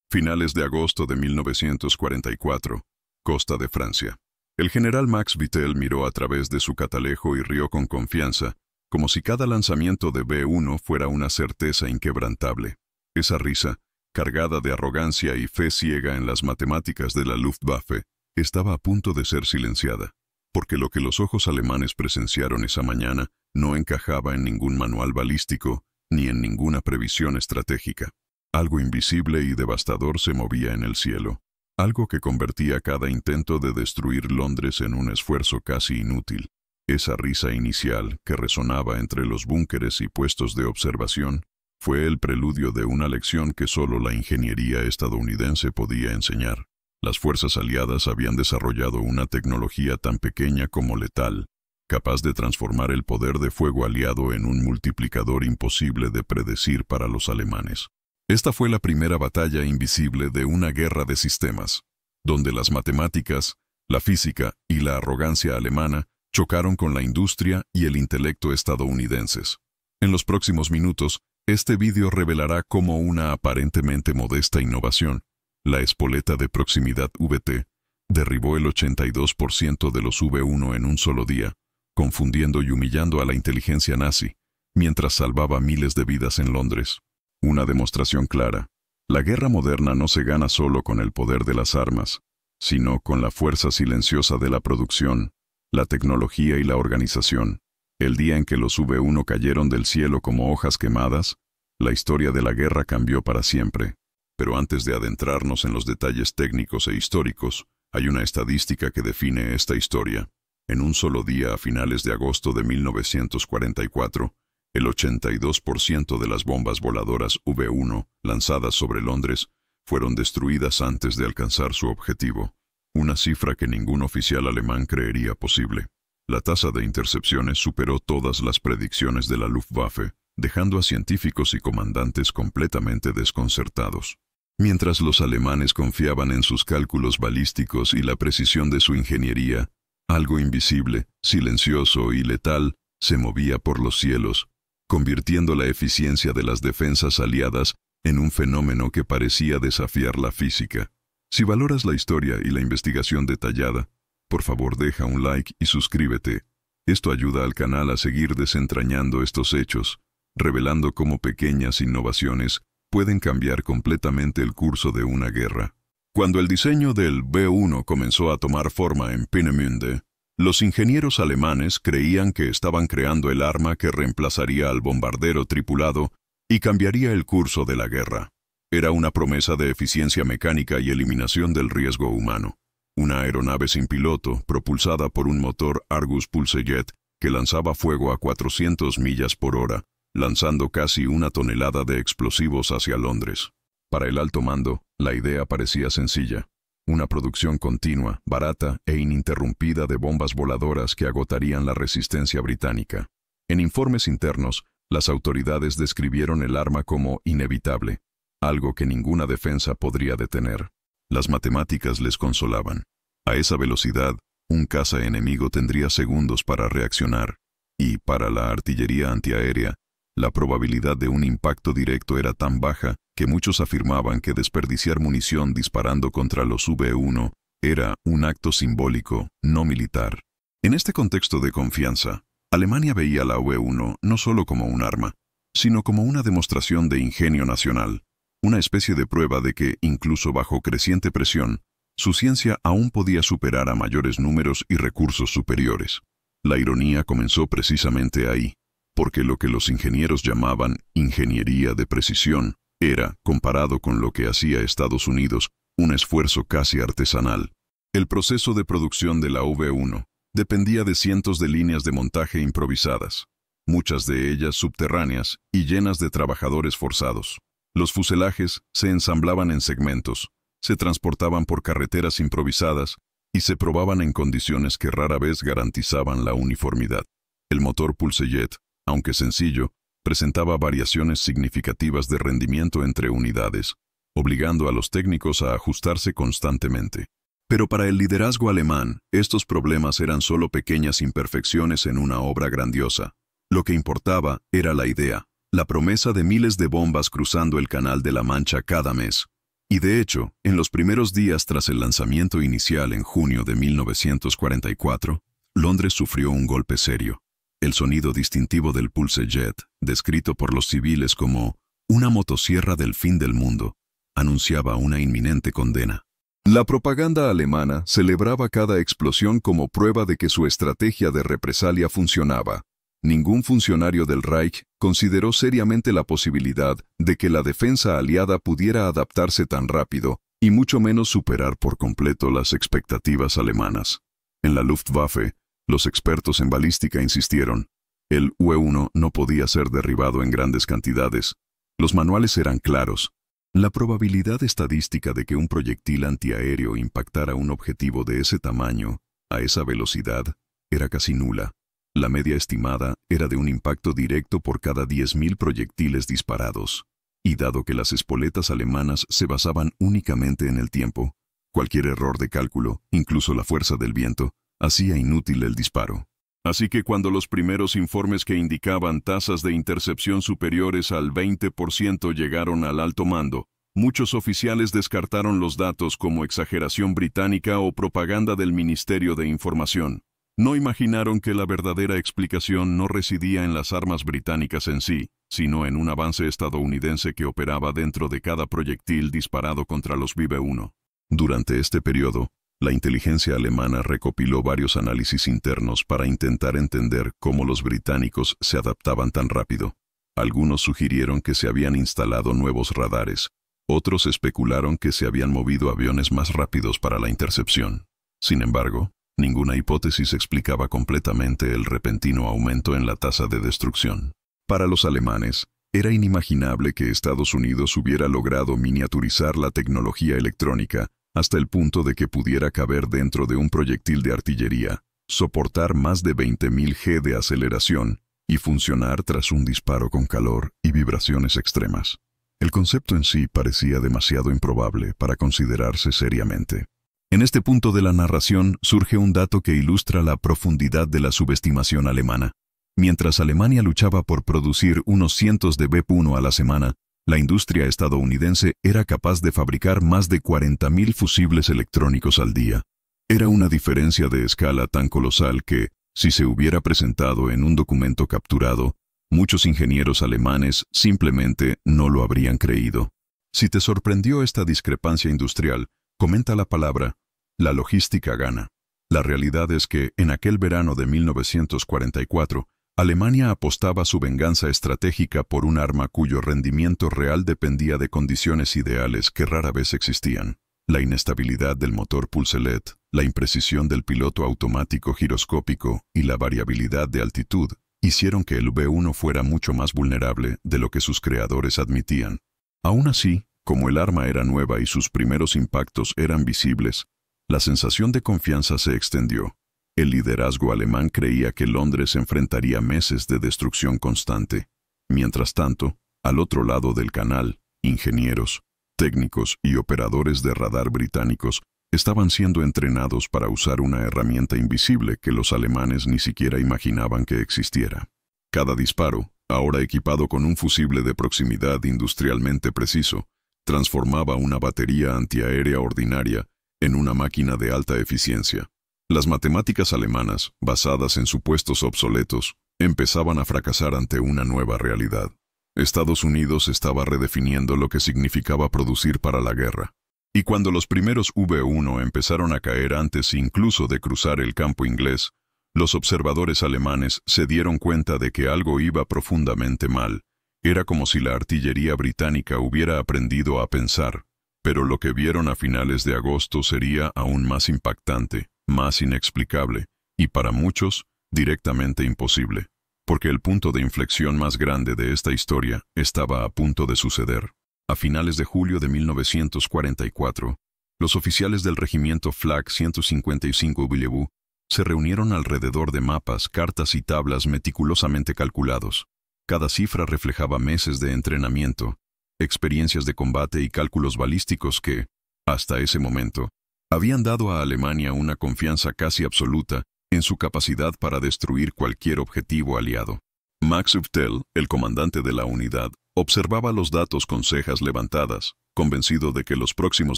Finales de agosto de 1944, costa de Francia. El general Max Vittel miró a través de su catalejo y rió con confianza, como si cada lanzamiento de B-1 fuera una certeza inquebrantable. Esa risa, cargada de arrogancia y fe ciega en las matemáticas de la Luftwaffe, estaba a punto de ser silenciada, porque lo que los ojos alemanes presenciaron esa mañana no encajaba en ningún manual balístico ni en ninguna previsión estratégica. Algo invisible y devastador se movía en el cielo, algo que convertía cada intento de destruir Londres en un esfuerzo casi inútil. Esa risa inicial, que resonaba entre los búnkeres y puestos de observación, fue el preludio de una lección que solo la ingeniería estadounidense podía enseñar. Las fuerzas aliadas habían desarrollado una tecnología tan pequeña como letal, capaz de transformar el poder de fuego aliado en un multiplicador imposible de predecir para los alemanes. Esta fue la primera batalla invisible de una guerra de sistemas, donde las matemáticas, la física y la arrogancia alemana chocaron con la industria y el intelecto estadounidenses. En los próximos minutos, este vídeo revelará cómo una aparentemente modesta innovación, la espoleta de proximidad VT, derribó el 82% de los V1 en un solo día, confundiendo y humillando a la inteligencia nazi, mientras salvaba miles de vidas en Londres. Una demostración clara. La guerra moderna no se gana solo con el poder de las armas, sino con la fuerza silenciosa de la producción, la tecnología y la organización. El día en que los V1 cayeron del cielo como hojas quemadas, la historia de la guerra cambió para siempre. Pero antes de adentrarnos en los detalles técnicos e históricos, hay una estadística que define esta historia. En un solo día a finales de agosto de 1944, el 82% de las bombas voladoras V1 lanzadas sobre Londres fueron destruidas antes de alcanzar su objetivo, una cifra que ningún oficial alemán creería posible. La tasa de intercepciones superó todas las predicciones de la Luftwaffe, dejando a científicos y comandantes completamente desconcertados. Mientras los alemanes confiaban en sus cálculos balísticos y la precisión de su ingeniería, algo invisible, silencioso y letal se movía por los cielos, convirtiendo la eficiencia de las defensas aliadas en un fenómeno que parecía desafiar la física. Si valoras la historia y la investigación detallada, por favor deja un like y suscríbete. Esto ayuda al canal a seguir desentrañando estos hechos, revelando cómo pequeñas innovaciones pueden cambiar completamente el curso de una guerra. Cuando el diseño del B-1 comenzó a tomar forma en Peenemünde, los ingenieros alemanes creían que estaban creando el arma que reemplazaría al bombardero tripulado y cambiaría el curso de la guerra. Era una promesa de eficiencia mecánica y eliminación del riesgo humano. Una aeronave sin piloto, propulsada por un motor Argus Pulsejet, que lanzaba fuego a 400 millas por hora, lanzando casi 1 tonelada de explosivos hacia Londres. Para el alto mando, la idea parecía sencilla. Una producción continua, barata e ininterrumpida de bombas voladoras que agotarían la resistencia británica. En informes internos, las autoridades describieron el arma como inevitable, algo que ninguna defensa podría detener. Las matemáticas les consolaban. A esa velocidad, un caza enemigo tendría segundos para reaccionar, y para la artillería antiaérea, la probabilidad de un impacto directo era tan baja que muchos afirmaban que desperdiciar munición disparando contra los V1 era un acto simbólico, no militar. En este contexto de confianza, Alemania veía la V1 no solo como un arma, sino como una demostración de ingenio nacional, una especie de prueba de que, incluso bajo creciente presión, su ciencia aún podía superar a mayores números y recursos superiores. La ironía comenzó precisamente ahí, porque lo que los ingenieros llamaban ingeniería de precisión era, comparado con lo que hacía Estados Unidos, un esfuerzo casi artesanal. El proceso de producción de la V1 dependía de cientos de líneas de montaje improvisadas, muchas de ellas subterráneas y llenas de trabajadores forzados. Los fuselajes se ensamblaban en segmentos, se transportaban por carreteras improvisadas y se probaban en condiciones que rara vez garantizaban la uniformidad. El motor Pulsejet, aunque sencillo, presentaba variaciones significativas de rendimiento entre unidades, obligando a los técnicos a ajustarse constantemente. Pero para el liderazgo alemán, estos problemas eran solo pequeñas imperfecciones en una obra grandiosa. Lo que importaba era la idea, la promesa de miles de bombas cruzando el Canal de la Mancha cada mes. Y de hecho, en los primeros días tras el lanzamiento inicial en junio de 1944, Londres sufrió un golpe serio. El sonido distintivo del Pulse Jet, descrito por los civiles como una motosierra del fin del mundo, anunciaba una inminente condena. La propaganda alemana celebraba cada explosión como prueba de que su estrategia de represalia funcionaba. Ningún funcionario del Reich consideró seriamente la posibilidad de que la defensa aliada pudiera adaptarse tan rápido, y mucho menos superar por completo las expectativas alemanas. En la Luftwaffe, los expertos en balística insistieron. El U-1 no podía ser derribado en grandes cantidades. Los manuales eran claros. La probabilidad estadística de que un proyectil antiaéreo impactara un objetivo de ese tamaño, a esa velocidad, era casi nula. La media estimada era de un impacto directo por cada 10.000 proyectiles disparados. Y dado que las espoletas alemanas se basaban únicamente en el tiempo, cualquier error de cálculo, incluso la fuerza del viento, hacía inútil el disparo. Así que cuando los primeros informes que indicaban tasas de intercepción superiores al 20% llegaron al alto mando, muchos oficiales descartaron los datos como exageración británica o propaganda del Ministerio de Información. No imaginaron que la verdadera explicación no residía en las armas británicas en sí, sino en un avance estadounidense que operaba dentro de cada proyectil disparado contra los BB-1. Durante este periodo, la inteligencia alemana recopiló varios análisis internos para intentar entender cómo los británicos se adaptaban tan rápido. Algunos sugirieron que se habían instalado nuevos radares, otros especularon que se habían movido aviones más rápidos para la intercepción. Sin embargo, ninguna hipótesis explicaba completamente el repentino aumento en la tasa de destrucción. Para los alemanes, era inimaginable que Estados Unidos hubiera logrado miniaturizar la tecnología electrónica hasta el punto de que pudiera caber dentro de un proyectil de artillería, soportar más de 20.000 G de aceleración y funcionar tras un disparo con calor y vibraciones extremas. El concepto en sí parecía demasiado improbable para considerarse seriamente. En este punto de la narración surge un dato que ilustra la profundidad de la subestimación alemana. Mientras Alemania luchaba por producir unos cientos de B-1 a la semana, la industria estadounidense era capaz de fabricar más de 40.000 fusibles electrónicos al día. Era una diferencia de escala tan colosal que, si se hubiera presentado en un documento capturado, muchos ingenieros alemanes simplemente no lo habrían creído. Si te sorprendió esta discrepancia industrial, comenta la palabra, la logística gana. La realidad es que, en aquel verano de 1944, Alemania apostaba su venganza estratégica por un arma cuyo rendimiento real dependía de condiciones ideales que rara vez existían. La inestabilidad del motor Pulse-LED, la imprecisión del piloto automático giroscópico y la variabilidad de altitud hicieron que el B-1 fuera mucho más vulnerable de lo que sus creadores admitían. Aún así, como el arma era nueva y sus primeros impactos eran visibles, la sensación de confianza se extendió. El liderazgo alemán creía que Londres enfrentaría meses de destrucción constante. Mientras tanto, al otro lado del canal, ingenieros, técnicos y operadores de radar británicos estaban siendo entrenados para usar una herramienta invisible que los alemanes ni siquiera imaginaban que existiera. Cada disparo, ahora equipado con un fusible de proximidad industrialmente preciso, transformaba una batería antiaérea ordinaria en una máquina de alta eficiencia. Las matemáticas alemanas, basadas en supuestos obsoletos, empezaban a fracasar ante una nueva realidad. Estados Unidos estaba redefiniendo lo que significaba producir para la guerra. Y cuando los primeros V-1 empezaron a caer antes incluso de cruzar el campo inglés, los observadores alemanes se dieron cuenta de que algo iba profundamente mal. Era como si la artillería británica hubiera aprendido a pensar, pero lo que vieron a finales de agosto sería aún más impactante, más inexplicable, y para muchos, directamente imposible, porque el punto de inflexión más grande de esta historia estaba a punto de suceder. A finales de julio de 1944, los oficiales del regimiento Flak 155 Bellevue se reunieron alrededor de mapas, cartas y tablas meticulosamente calculados. Cada cifra reflejaba meses de entrenamiento, experiencias de combate y cálculos balísticos que, hasta ese momento, habían dado a Alemania una confianza casi absoluta en su capacidad para destruir cualquier objetivo aliado. Max Uphtel, el comandante de la unidad, Observaba los datos con cejas levantadas, convencido de que los próximos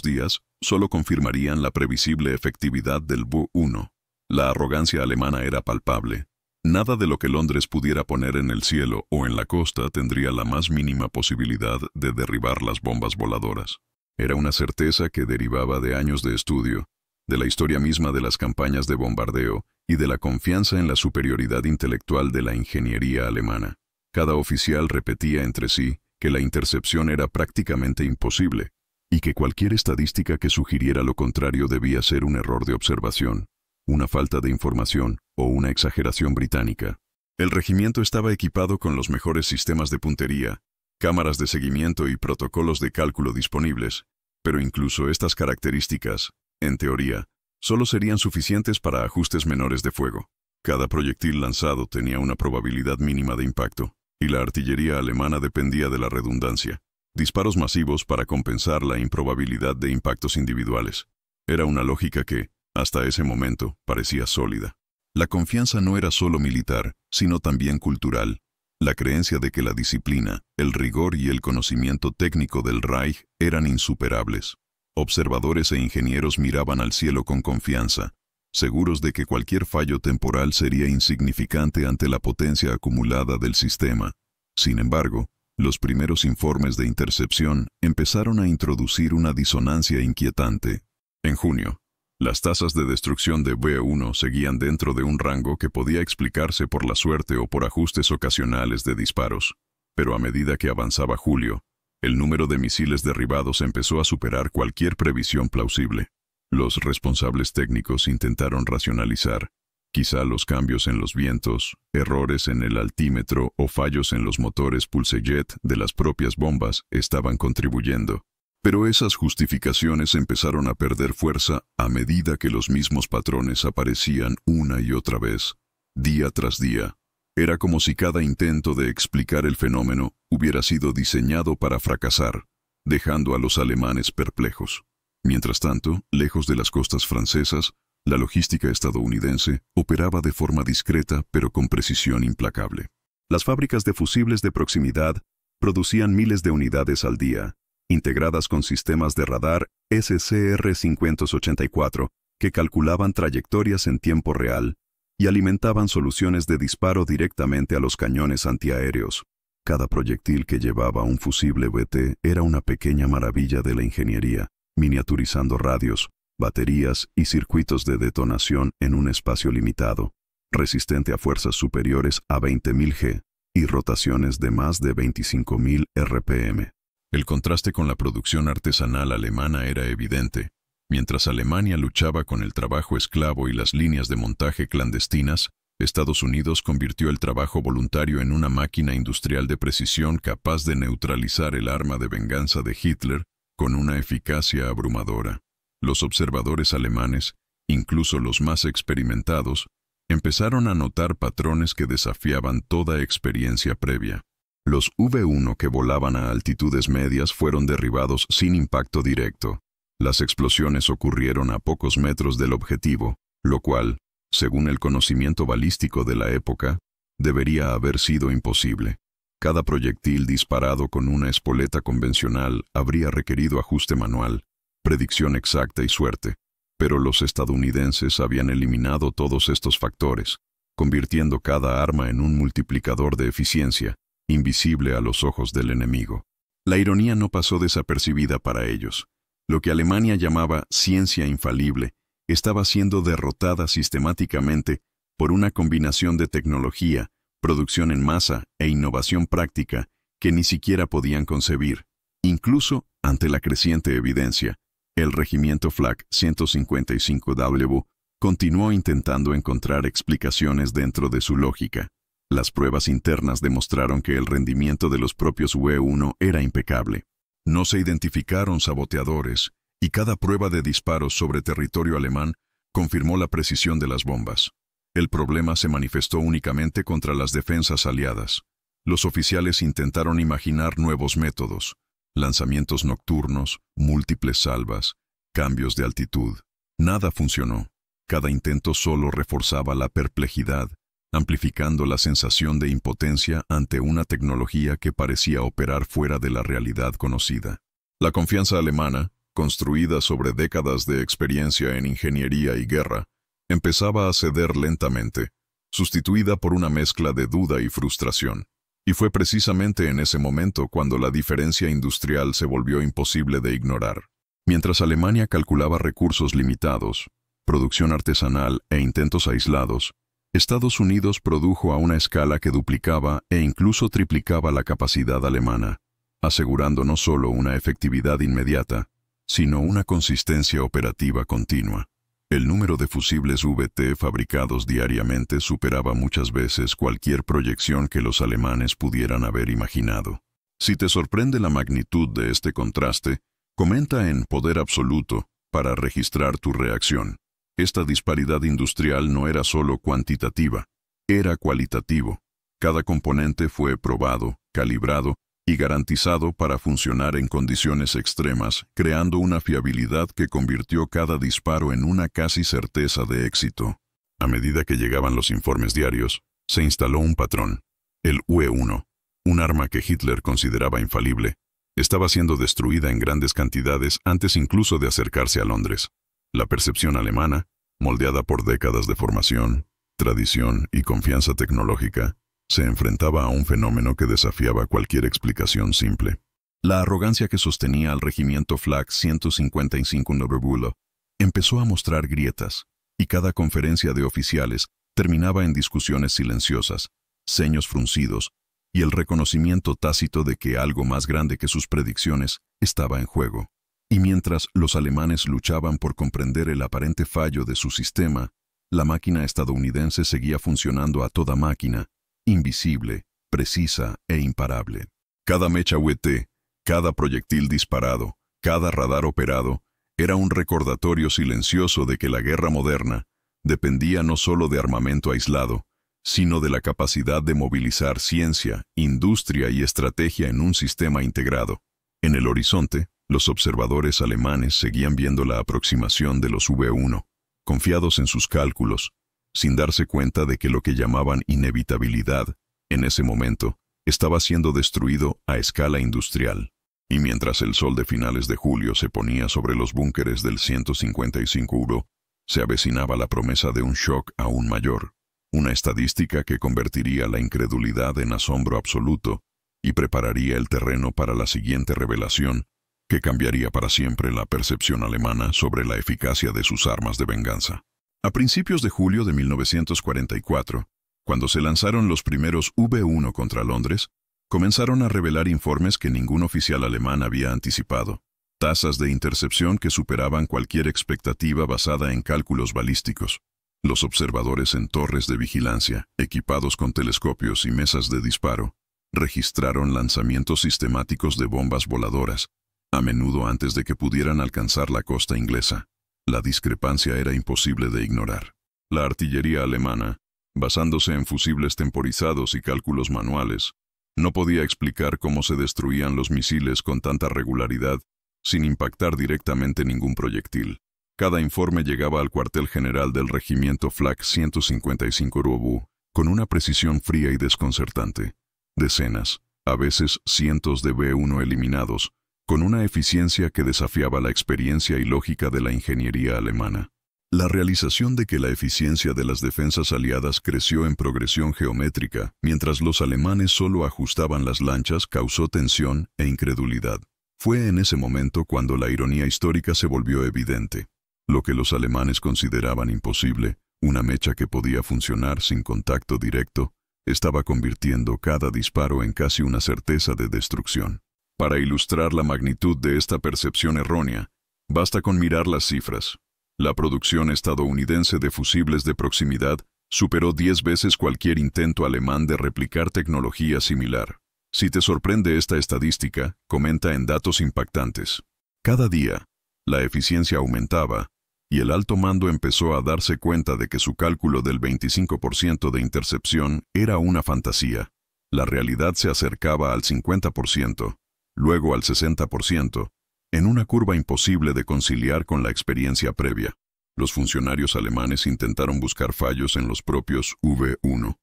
días solo confirmarían la previsible efectividad del Bu-1. La arrogancia alemana era palpable. Nada de lo que Londres pudiera poner en el cielo o en la costa tendría la más mínima posibilidad de derribar las bombas voladoras. Era una certeza que derivaba de años de estudio, de la historia misma de las campañas de bombardeo y de la confianza en la superioridad intelectual de la ingeniería alemana. Cada oficial repetía entre sí que la intercepción era prácticamente imposible y que cualquier estadística que sugiriera lo contrario debía ser un error de observación, una falta de información o una exageración británica. El regimiento estaba equipado con los mejores sistemas de puntería, cámaras de seguimiento y protocolos de cálculo disponibles, pero incluso estas características, en teoría, solo serían suficientes para ajustes menores de fuego. Cada proyectil lanzado tenía una probabilidad mínima de impacto, y la artillería alemana dependía de la redundancia. Disparos masivos para compensar la improbabilidad de impactos individuales. Era una lógica que, hasta ese momento, parecía sólida. La confianza no era solo militar, sino también cultural. La creencia de que la disciplina, el rigor y el conocimiento técnico del Reich eran insuperables. Observadores e ingenieros miraban al cielo con confianza, seguros de que cualquier fallo temporal sería insignificante ante la potencia acumulada del sistema. Sin embargo, los primeros informes de intercepción empezaron a introducir una disonancia inquietante. En junio, las tasas de destrucción de B-1 seguían dentro de un rango que podía explicarse por la suerte o por ajustes ocasionales de disparos. Pero a medida que avanzaba julio, el número de misiles derribados empezó a superar cualquier previsión plausible. Los responsables técnicos intentaron racionalizar, quizá los cambios en los vientos, errores en el altímetro o fallos en los motores pulsejet de las propias bombas estaban contribuyendo. Pero esas justificaciones empezaron a perder fuerza a medida que los mismos patrones aparecían una y otra vez, día tras día. Era como si cada intento de explicar el fenómeno hubiera sido diseñado para fracasar, dejando a los alemanes perplejos. Mientras tanto, lejos de las costas francesas, la logística estadounidense operaba de forma discreta pero con precisión implacable. Las fábricas de fusibles de proximidad producían miles de unidades al día, integradas con sistemas de radar SCR-584 que calculaban trayectorias en tiempo real y alimentaban soluciones de disparo directamente a los cañones antiaéreos. Cada proyectil que llevaba un fusible BT era una pequeña maravilla de la ingeniería, miniaturizando radios, baterías y circuitos de detonación en un espacio limitado, resistente a fuerzas superiores a 20.000 G y rotaciones de más de 25.000 RPM. El contraste con la producción artesanal alemana era evidente. Mientras Alemania luchaba con el trabajo esclavo y las líneas de montaje clandestinas, Estados Unidos convirtió el trabajo voluntario en una máquina industrial de precisión capaz de neutralizar el arma de venganza de Hitler con una eficacia abrumadora. Los observadores alemanes, incluso los más experimentados, empezaron a notar patrones que desafiaban toda experiencia previa. Los V-1 que volaban a altitudes medias fueron derribados sin impacto directo. Las explosiones ocurrieron a pocos metros del objetivo, lo cual, según el conocimiento balístico de la época, debería haber sido imposible. Cada proyectil disparado con una espoleta convencional habría requerido ajuste manual, predicción exacta y suerte, pero los estadounidenses habían eliminado todos estos factores, convirtiendo cada arma en un multiplicador de eficiencia, invisible a los ojos del enemigo. La ironía no pasó desapercibida para ellos. Lo que Alemania llamaba ciencia infalible estaba siendo derrotada sistemáticamente por una combinación de tecnología, producción en masa e innovación práctica que ni siquiera podían concebir. Incluso, ante la creciente evidencia, el regimiento Flak 155W continuó intentando encontrar explicaciones dentro de su lógica. Las pruebas internas demostraron que el rendimiento de los propios V-1 era impecable. No se identificaron saboteadores, y cada prueba de disparos sobre territorio alemán confirmó la precisión de las bombas. El problema se manifestó únicamente contra las defensas aliadas. Los oficiales intentaron imaginar nuevos métodos, lanzamientos nocturnos, múltiples salvas, cambios de altitud. Nada funcionó. Cada intento solo reforzaba la perplejidad, amplificando la sensación de impotencia ante una tecnología que parecía operar fuera de la realidad conocida. La confianza alemana, construida sobre décadas de experiencia en ingeniería y guerra, empezaba a ceder lentamente, sustituida por una mezcla de duda y frustración. Y fue precisamente en ese momento cuando la diferencia industrial se volvió imposible de ignorar. Mientras Alemania calculaba recursos limitados, producción artesanal e intentos aislados, Estados Unidos produjo a una escala que duplicaba e incluso triplicaba la capacidad alemana, asegurando no solo una efectividad inmediata, sino una consistencia operativa continua. El número de fusibles VT fabricados diariamente superaba muchas veces cualquier proyección que los alemanes pudieran haber imaginado. Si te sorprende la magnitud de este contraste, comenta en Poder Absoluto para registrar tu reacción. Esta disparidad industrial no era solo cuantitativa, era cualitativo. Cada componente fue probado, calibrado y garantizado para funcionar en condiciones extremas, creando una fiabilidad que convirtió cada disparo en una casi certeza de éxito. A medida que llegaban los informes diarios, se instaló un patrón. El UE-1, un arma que Hitler consideraba infalible, estaba siendo destruida en grandes cantidades antes incluso de acercarse a Londres. La percepción alemana, moldeada por décadas de formación, tradición y confianza tecnológica, se enfrentaba a un fenómeno que desafiaba cualquier explicación simple. La arrogancia que sostenía al regimiento Flak 155 Norbülow empezó a mostrar grietas, y cada conferencia de oficiales terminaba en discusiones silenciosas, ceños fruncidos y el reconocimiento tácito de que algo más grande que sus predicciones estaba en juego. Y mientras los alemanes luchaban por comprender el aparente fallo de su sistema, la máquina estadounidense seguía funcionando a toda máquina, invisible, precisa e imparable. Cada mecha VT, cada proyectil disparado, cada radar operado, era un recordatorio silencioso de que la guerra moderna dependía no solo de armamento aislado, sino de la capacidad de movilizar ciencia, industria y estrategia en un sistema integrado. En el horizonte, los observadores alemanes seguían viendo la aproximación de los V1, confiados en sus cálculos, sin darse cuenta de que lo que llamaban inevitabilidad, en ese momento, estaba siendo destruido a escala industrial. Y mientras el sol de finales de julio se ponía sobre los búnkeres del 155 Uro, se avecinaba la promesa de un shock aún mayor, una estadística que convertiría la incredulidad en asombro absoluto y prepararía el terreno para la siguiente revelación, que cambiaría para siempre la percepción alemana sobre la eficacia de sus armas de venganza. A principios de julio de 1944, cuando se lanzaron los primeros V1 contra Londres, comenzaron a revelar informes que ningún oficial alemán había anticipado, tasas de intercepción que superaban cualquier expectativa basada en cálculos balísticos. Los observadores en torres de vigilancia, equipados con telescopios y mesas de disparo, registraron lanzamientos sistemáticos de bombas voladoras, a menudo antes de que pudieran alcanzar la costa inglesa. La discrepancia era imposible de ignorar. La artillería alemana, basándose en fusibles temporizados y cálculos manuales, no podía explicar cómo se destruían los misiles con tanta regularidad, sin impactar directamente ningún proyectil. Cada informe llegaba al cuartel general del regimiento Flak 155 Ruobu con una precisión fría y desconcertante. Decenas, a veces cientos de B1 eliminados, con una eficiencia que desafiaba la experiencia y lógica de la ingeniería alemana. La realización de que la eficiencia de las defensas aliadas creció en progresión geométrica, mientras los alemanes solo ajustaban las lanchas, causó tensión e incredulidad. Fue en ese momento cuando la ironía histórica se volvió evidente. Lo que los alemanes consideraban imposible, una mecha que podía funcionar sin contacto directo, estaba convirtiendo cada disparo en casi una certeza de destrucción. Para ilustrar la magnitud de esta percepción errónea, basta con mirar las cifras. La producción estadounidense de fusibles de proximidad superó 10 veces cualquier intento alemán de replicar tecnología similar. Si te sorprende esta estadística, comenta en Datos Impactantes. Cada día, la eficiencia aumentaba, y el alto mando empezó a darse cuenta de que su cálculo del 25% de intercepción era una fantasía. La realidad se acercaba al 50%. Luego al 60%, en una curva imposible de conciliar con la experiencia previa. Los funcionarios alemanes intentaron buscar fallos en los propios V1,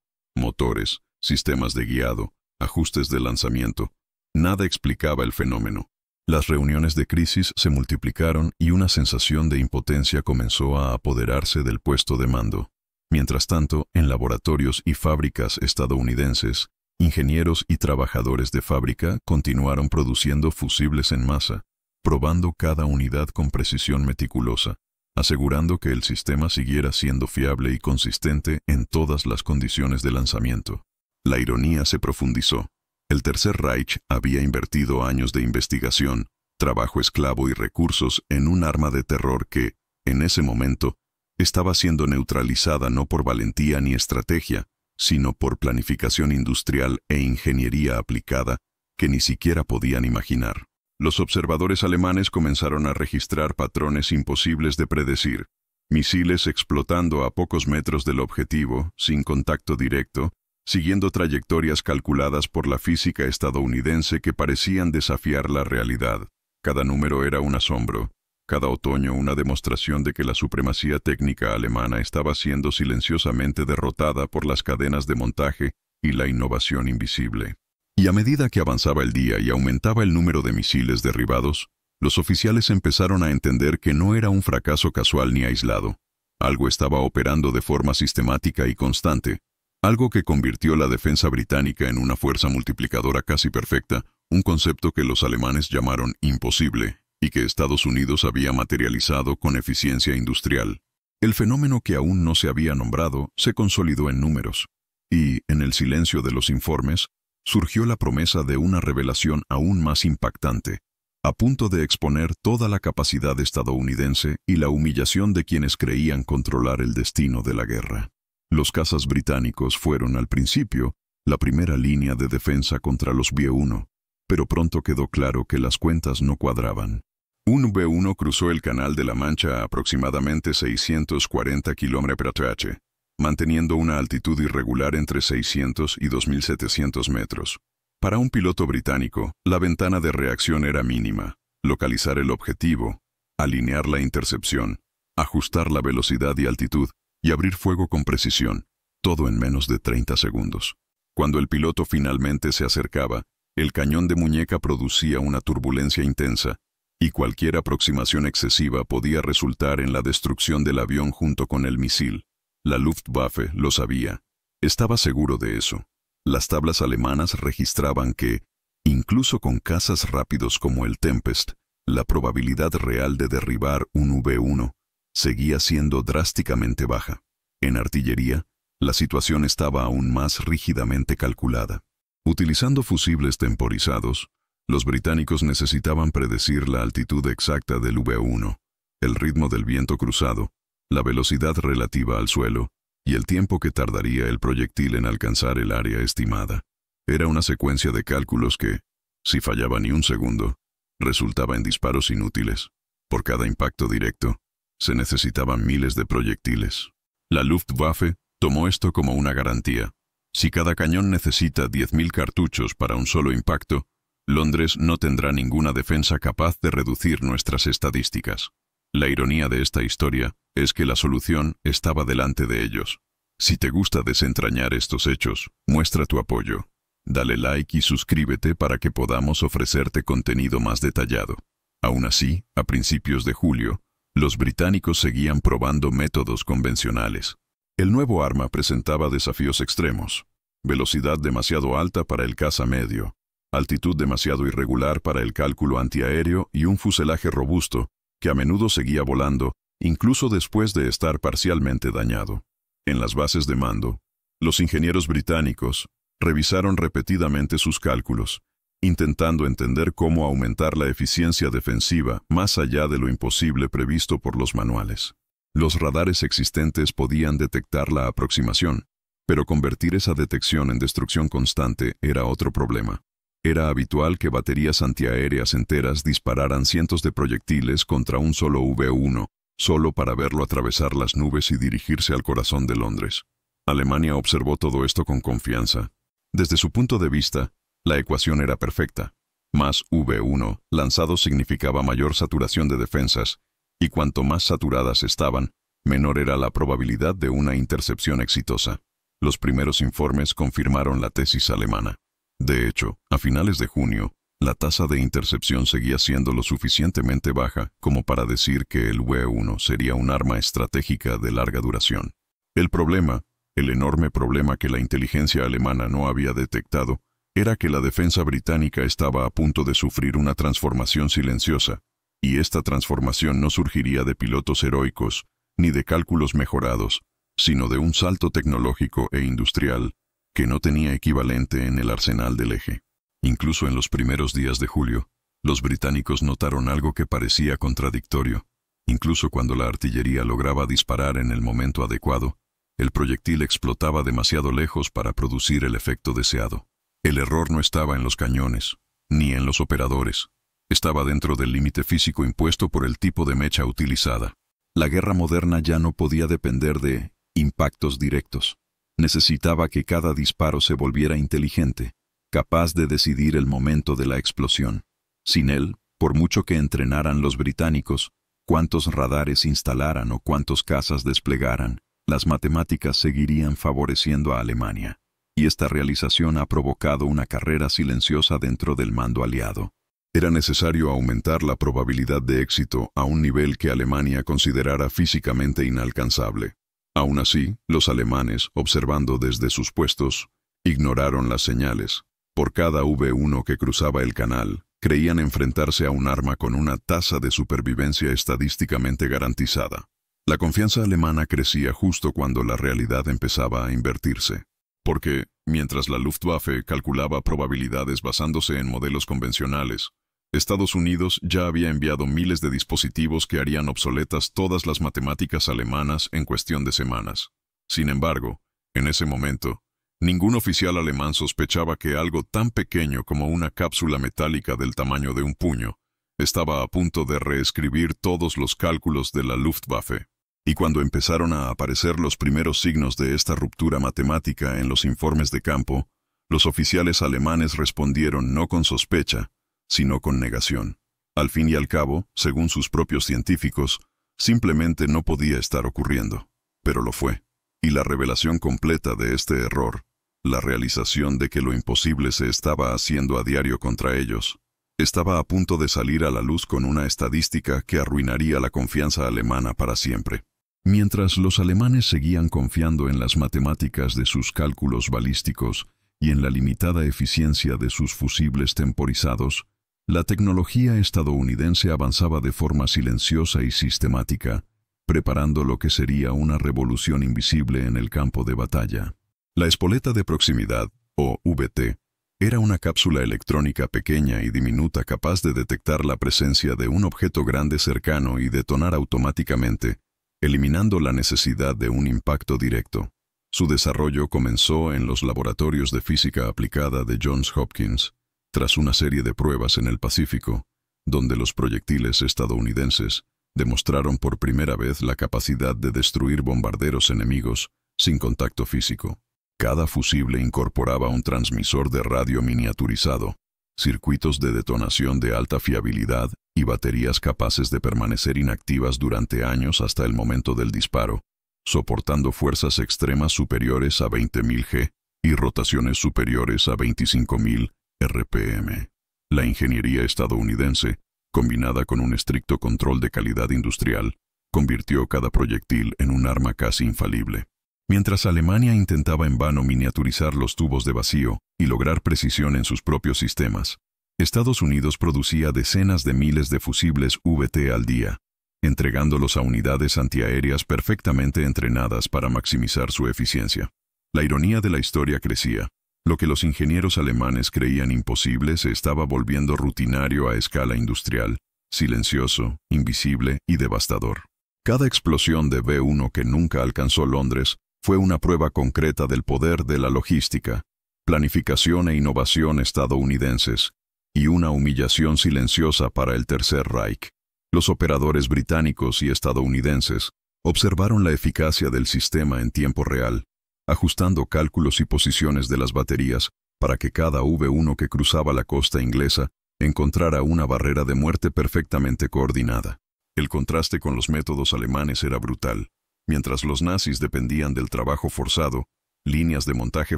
motores, sistemas de guiado, ajustes de lanzamiento. Nada explicaba el fenómeno. Las reuniones de crisis se multiplicaron y una sensación de impotencia comenzó a apoderarse del puesto de mando. Mientras tanto, en laboratorios y fábricas estadounidenses, ingenieros y trabajadores de fábrica continuaron produciendo fusibles en masa, probando cada unidad con precisión meticulosa, asegurando que el sistema siguiera siendo fiable y consistente en todas las condiciones de lanzamiento. La ironía se profundizó. El Tercer Reich había invertido años de investigación, trabajo esclavo y recursos en un arma de terror que, en ese momento, estaba siendo neutralizada no por valentía ni estrategia, sino por planificación industrial e ingeniería aplicada que ni siquiera podían imaginar. Los observadores alemanes comenzaron a registrar patrones imposibles de predecir. Misiles explotando a pocos metros del objetivo, sin contacto directo, siguiendo trayectorias calculadas por la física estadounidense que parecían desafiar la realidad. Cada número era un asombro, cada otoño una demostración de que la supremacía técnica alemana estaba siendo silenciosamente derrotada por las cadenas de montaje y la innovación invisible. Y a medida que avanzaba el día y aumentaba el número de misiles derribados, los oficiales empezaron a entender que no era un fracaso casual ni aislado. Algo estaba operando de forma sistemática y constante, algo que convirtió la defensa británica en una fuerza multiplicadora casi perfecta, un concepto que los alemanes llamaron imposible y que Estados Unidos había materializado con eficiencia industrial. El fenómeno que aún no se había nombrado se consolidó en números, y, en el silencio de los informes, surgió la promesa de una revelación aún más impactante, a punto de exponer toda la capacidad estadounidense y la humillación de quienes creían controlar el destino de la guerra. Los cazas británicos fueron, al principio, la primera línea de defensa contra los B-1, pero pronto quedó claro que las cuentas no cuadraban. Un B-1 cruzó el Canal de la Mancha a aproximadamente 640 km/h, manteniendo una altitud irregular entre 600 y 2.700 metros. Para un piloto británico, la ventana de reacción era mínima: localizar el objetivo, alinear la intercepción, ajustar la velocidad y altitud, y abrir fuego con precisión, todo en menos de 30 segundos. Cuando el piloto finalmente se acercaba, el cañón de muñeca producía una turbulencia intensa, y cualquier aproximación excesiva podía resultar en la destrucción del avión junto con el misil. La Luftwaffe lo sabía. Estaba seguro de eso. Las tablas alemanas registraban que, incluso con cazas rápidos como el Tempest, la probabilidad real de derribar un V-1 seguía siendo drásticamente baja. En artillería, la situación estaba aún más rígidamente calculada. Utilizando fusibles temporizados, los británicos necesitaban predecir la altitud exacta del V-1, el ritmo del viento cruzado, la velocidad relativa al suelo y el tiempo que tardaría el proyectil en alcanzar el área estimada. Era una secuencia de cálculos que, si fallaba ni un segundo, resultaba en disparos inútiles. Por cada impacto directo, se necesitaban miles de proyectiles. La Luftwaffe tomó esto como una garantía. Si cada cañón necesita 10.000 cartuchos para un solo impacto, Londres no tendrá ninguna defensa capaz de reducir nuestras estadísticas. La ironía de esta historia es que la solución estaba delante de ellos. Si te gusta desentrañar estos hechos, muestra tu apoyo. Dale like y suscríbete para que podamos ofrecerte contenido más detallado. Aún así, a principios de julio, los británicos seguían probando métodos convencionales. El nuevo arma presentaba desafíos extremos: velocidad demasiado alta para el caza medio, altitud demasiado irregular para el cálculo antiaéreo y un fuselaje robusto que a menudo seguía volando, incluso después de estar parcialmente dañado. En las bases de mando, los ingenieros británicos revisaron repetidamente sus cálculos, intentando entender cómo aumentar la eficiencia defensiva más allá de lo imposible previsto por los manuales. Los radares existentes podían detectar la aproximación, pero convertir esa detección en destrucción constante era otro problema. Era habitual que baterías antiaéreas enteras dispararan cientos de proyectiles contra un solo V-1, solo para verlo atravesar las nubes y dirigirse al corazón de Londres. Alemania observó todo esto con confianza. Desde su punto de vista, la ecuación era perfecta. Más V-1 lanzado significaba mayor saturación de defensas, y cuanto más saturadas estaban, menor era la probabilidad de una intercepción exitosa. Los primeros informes confirmaron la tesis alemana. De hecho, a finales de junio, la tasa de intercepción seguía siendo lo suficientemente baja como para decir que el V1 sería un arma estratégica de larga duración. El problema, el enorme problema que la inteligencia alemana no había detectado, era que la defensa británica estaba a punto de sufrir una transformación silenciosa, y esta transformación no surgiría de pilotos heroicos, ni de cálculos mejorados, sino de un salto tecnológico e industrial que no tenía equivalente en el arsenal del eje. Incluso en los primeros días de julio, los británicos notaron algo que parecía contradictorio. Incluso cuando la artillería lograba disparar en el momento adecuado, el proyectil explotaba demasiado lejos para producir el efecto deseado. El error no estaba en los cañones, ni en los operadores. Estaba dentro del límite físico impuesto por el tipo de mecha utilizada. La guerra moderna ya no podía depender de impactos directos. Necesitaba que cada disparo se volviera inteligente, capaz de decidir el momento de la explosión. Sin él, por mucho que entrenaran los británicos, cuántos radares instalaran o cuántos cazas desplegaran, las matemáticas seguirían favoreciendo a Alemania. Y esta realización ha provocado una carrera silenciosa dentro del mando aliado. Era necesario aumentar la probabilidad de éxito a un nivel que Alemania considerara físicamente inalcanzable. Aún así, los alemanes, observando desde sus puestos, ignoraron las señales. Por cada V1 que cruzaba el canal, creían enfrentarse a un arma con una tasa de supervivencia estadísticamente garantizada. La confianza alemana crecía justo cuando la realidad empezaba a invertirse. Porque, mientras la Luftwaffe calculaba probabilidades basándose en modelos convencionales, Estados Unidos ya había enviado miles de dispositivos que harían obsoletas todas las matemáticas alemanas en cuestión de semanas. Sin embargo, en ese momento, ningún oficial alemán sospechaba que algo tan pequeño como una cápsula metálica del tamaño de un puño estaba a punto de reescribir todos los cálculos de la Luftwaffe. Y cuando empezaron a aparecer los primeros signos de esta ruptura matemática en los informes de campo, los oficiales alemanes respondieron no con sospecha, sino con negación. Al fin y al cabo, según sus propios científicos, simplemente no podía estar ocurriendo. Pero lo fue. Y la revelación completa de este error, la realización de que lo imposible se estaba haciendo a diario contra ellos, estaba a punto de salir a la luz con una estadística que arruinaría la confianza alemana para siempre. Mientras los alemanes seguían confiando en las matemáticas de sus cálculos balísticos y en la limitada eficiencia de sus fusibles temporizados, la tecnología estadounidense avanzaba de forma silenciosa y sistemática, preparando lo que sería una revolución invisible en el campo de batalla. La espoleta de proximidad, o VT, era una cápsula electrónica pequeña y diminuta capaz de detectar la presencia de un objeto grande cercano y detonar automáticamente, eliminando la necesidad de un impacto directo. Su desarrollo comenzó en los laboratorios de física aplicada de Johns Hopkins, tras una serie de pruebas en el Pacífico, donde los proyectiles estadounidenses demostraron por primera vez la capacidad de destruir bombarderos enemigos sin contacto físico. Cada fusible incorporaba un transmisor de radio miniaturizado, circuitos de detonación de alta fiabilidad y baterías capaces de permanecer inactivas durante años hasta el momento del disparo, soportando fuerzas extremas superiores a 20.000 G y rotaciones superiores a 25.000 RPM. La ingeniería estadounidense, combinada con un estricto control de calidad industrial, convirtió cada proyectil en un arma casi infalible. Mientras Alemania intentaba en vano miniaturizar los tubos de vacío y lograr precisión en sus propios sistemas, Estados Unidos producía decenas de miles de fusibles VT al día, entregándolos a unidades antiaéreas perfectamente entrenadas para maximizar su eficiencia. La ironía de la historia crecía. Lo que los ingenieros alemanes creían imposible se estaba volviendo rutinario a escala industrial, silencioso, invisible y devastador. Cada explosión de V1 que nunca alcanzó Londres fue una prueba concreta del poder de la logística, planificación e innovación estadounidenses, y una humillación silenciosa para el Tercer Reich. Los operadores británicos y estadounidenses observaron la eficacia del sistema en tiempo real, ajustando cálculos y posiciones de las baterías para que cada V1 que cruzaba la costa inglesa encontrara una barrera de muerte perfectamente coordinada. El contraste con los métodos alemanes era brutal. Mientras los nazis dependían del trabajo forzado, líneas de montaje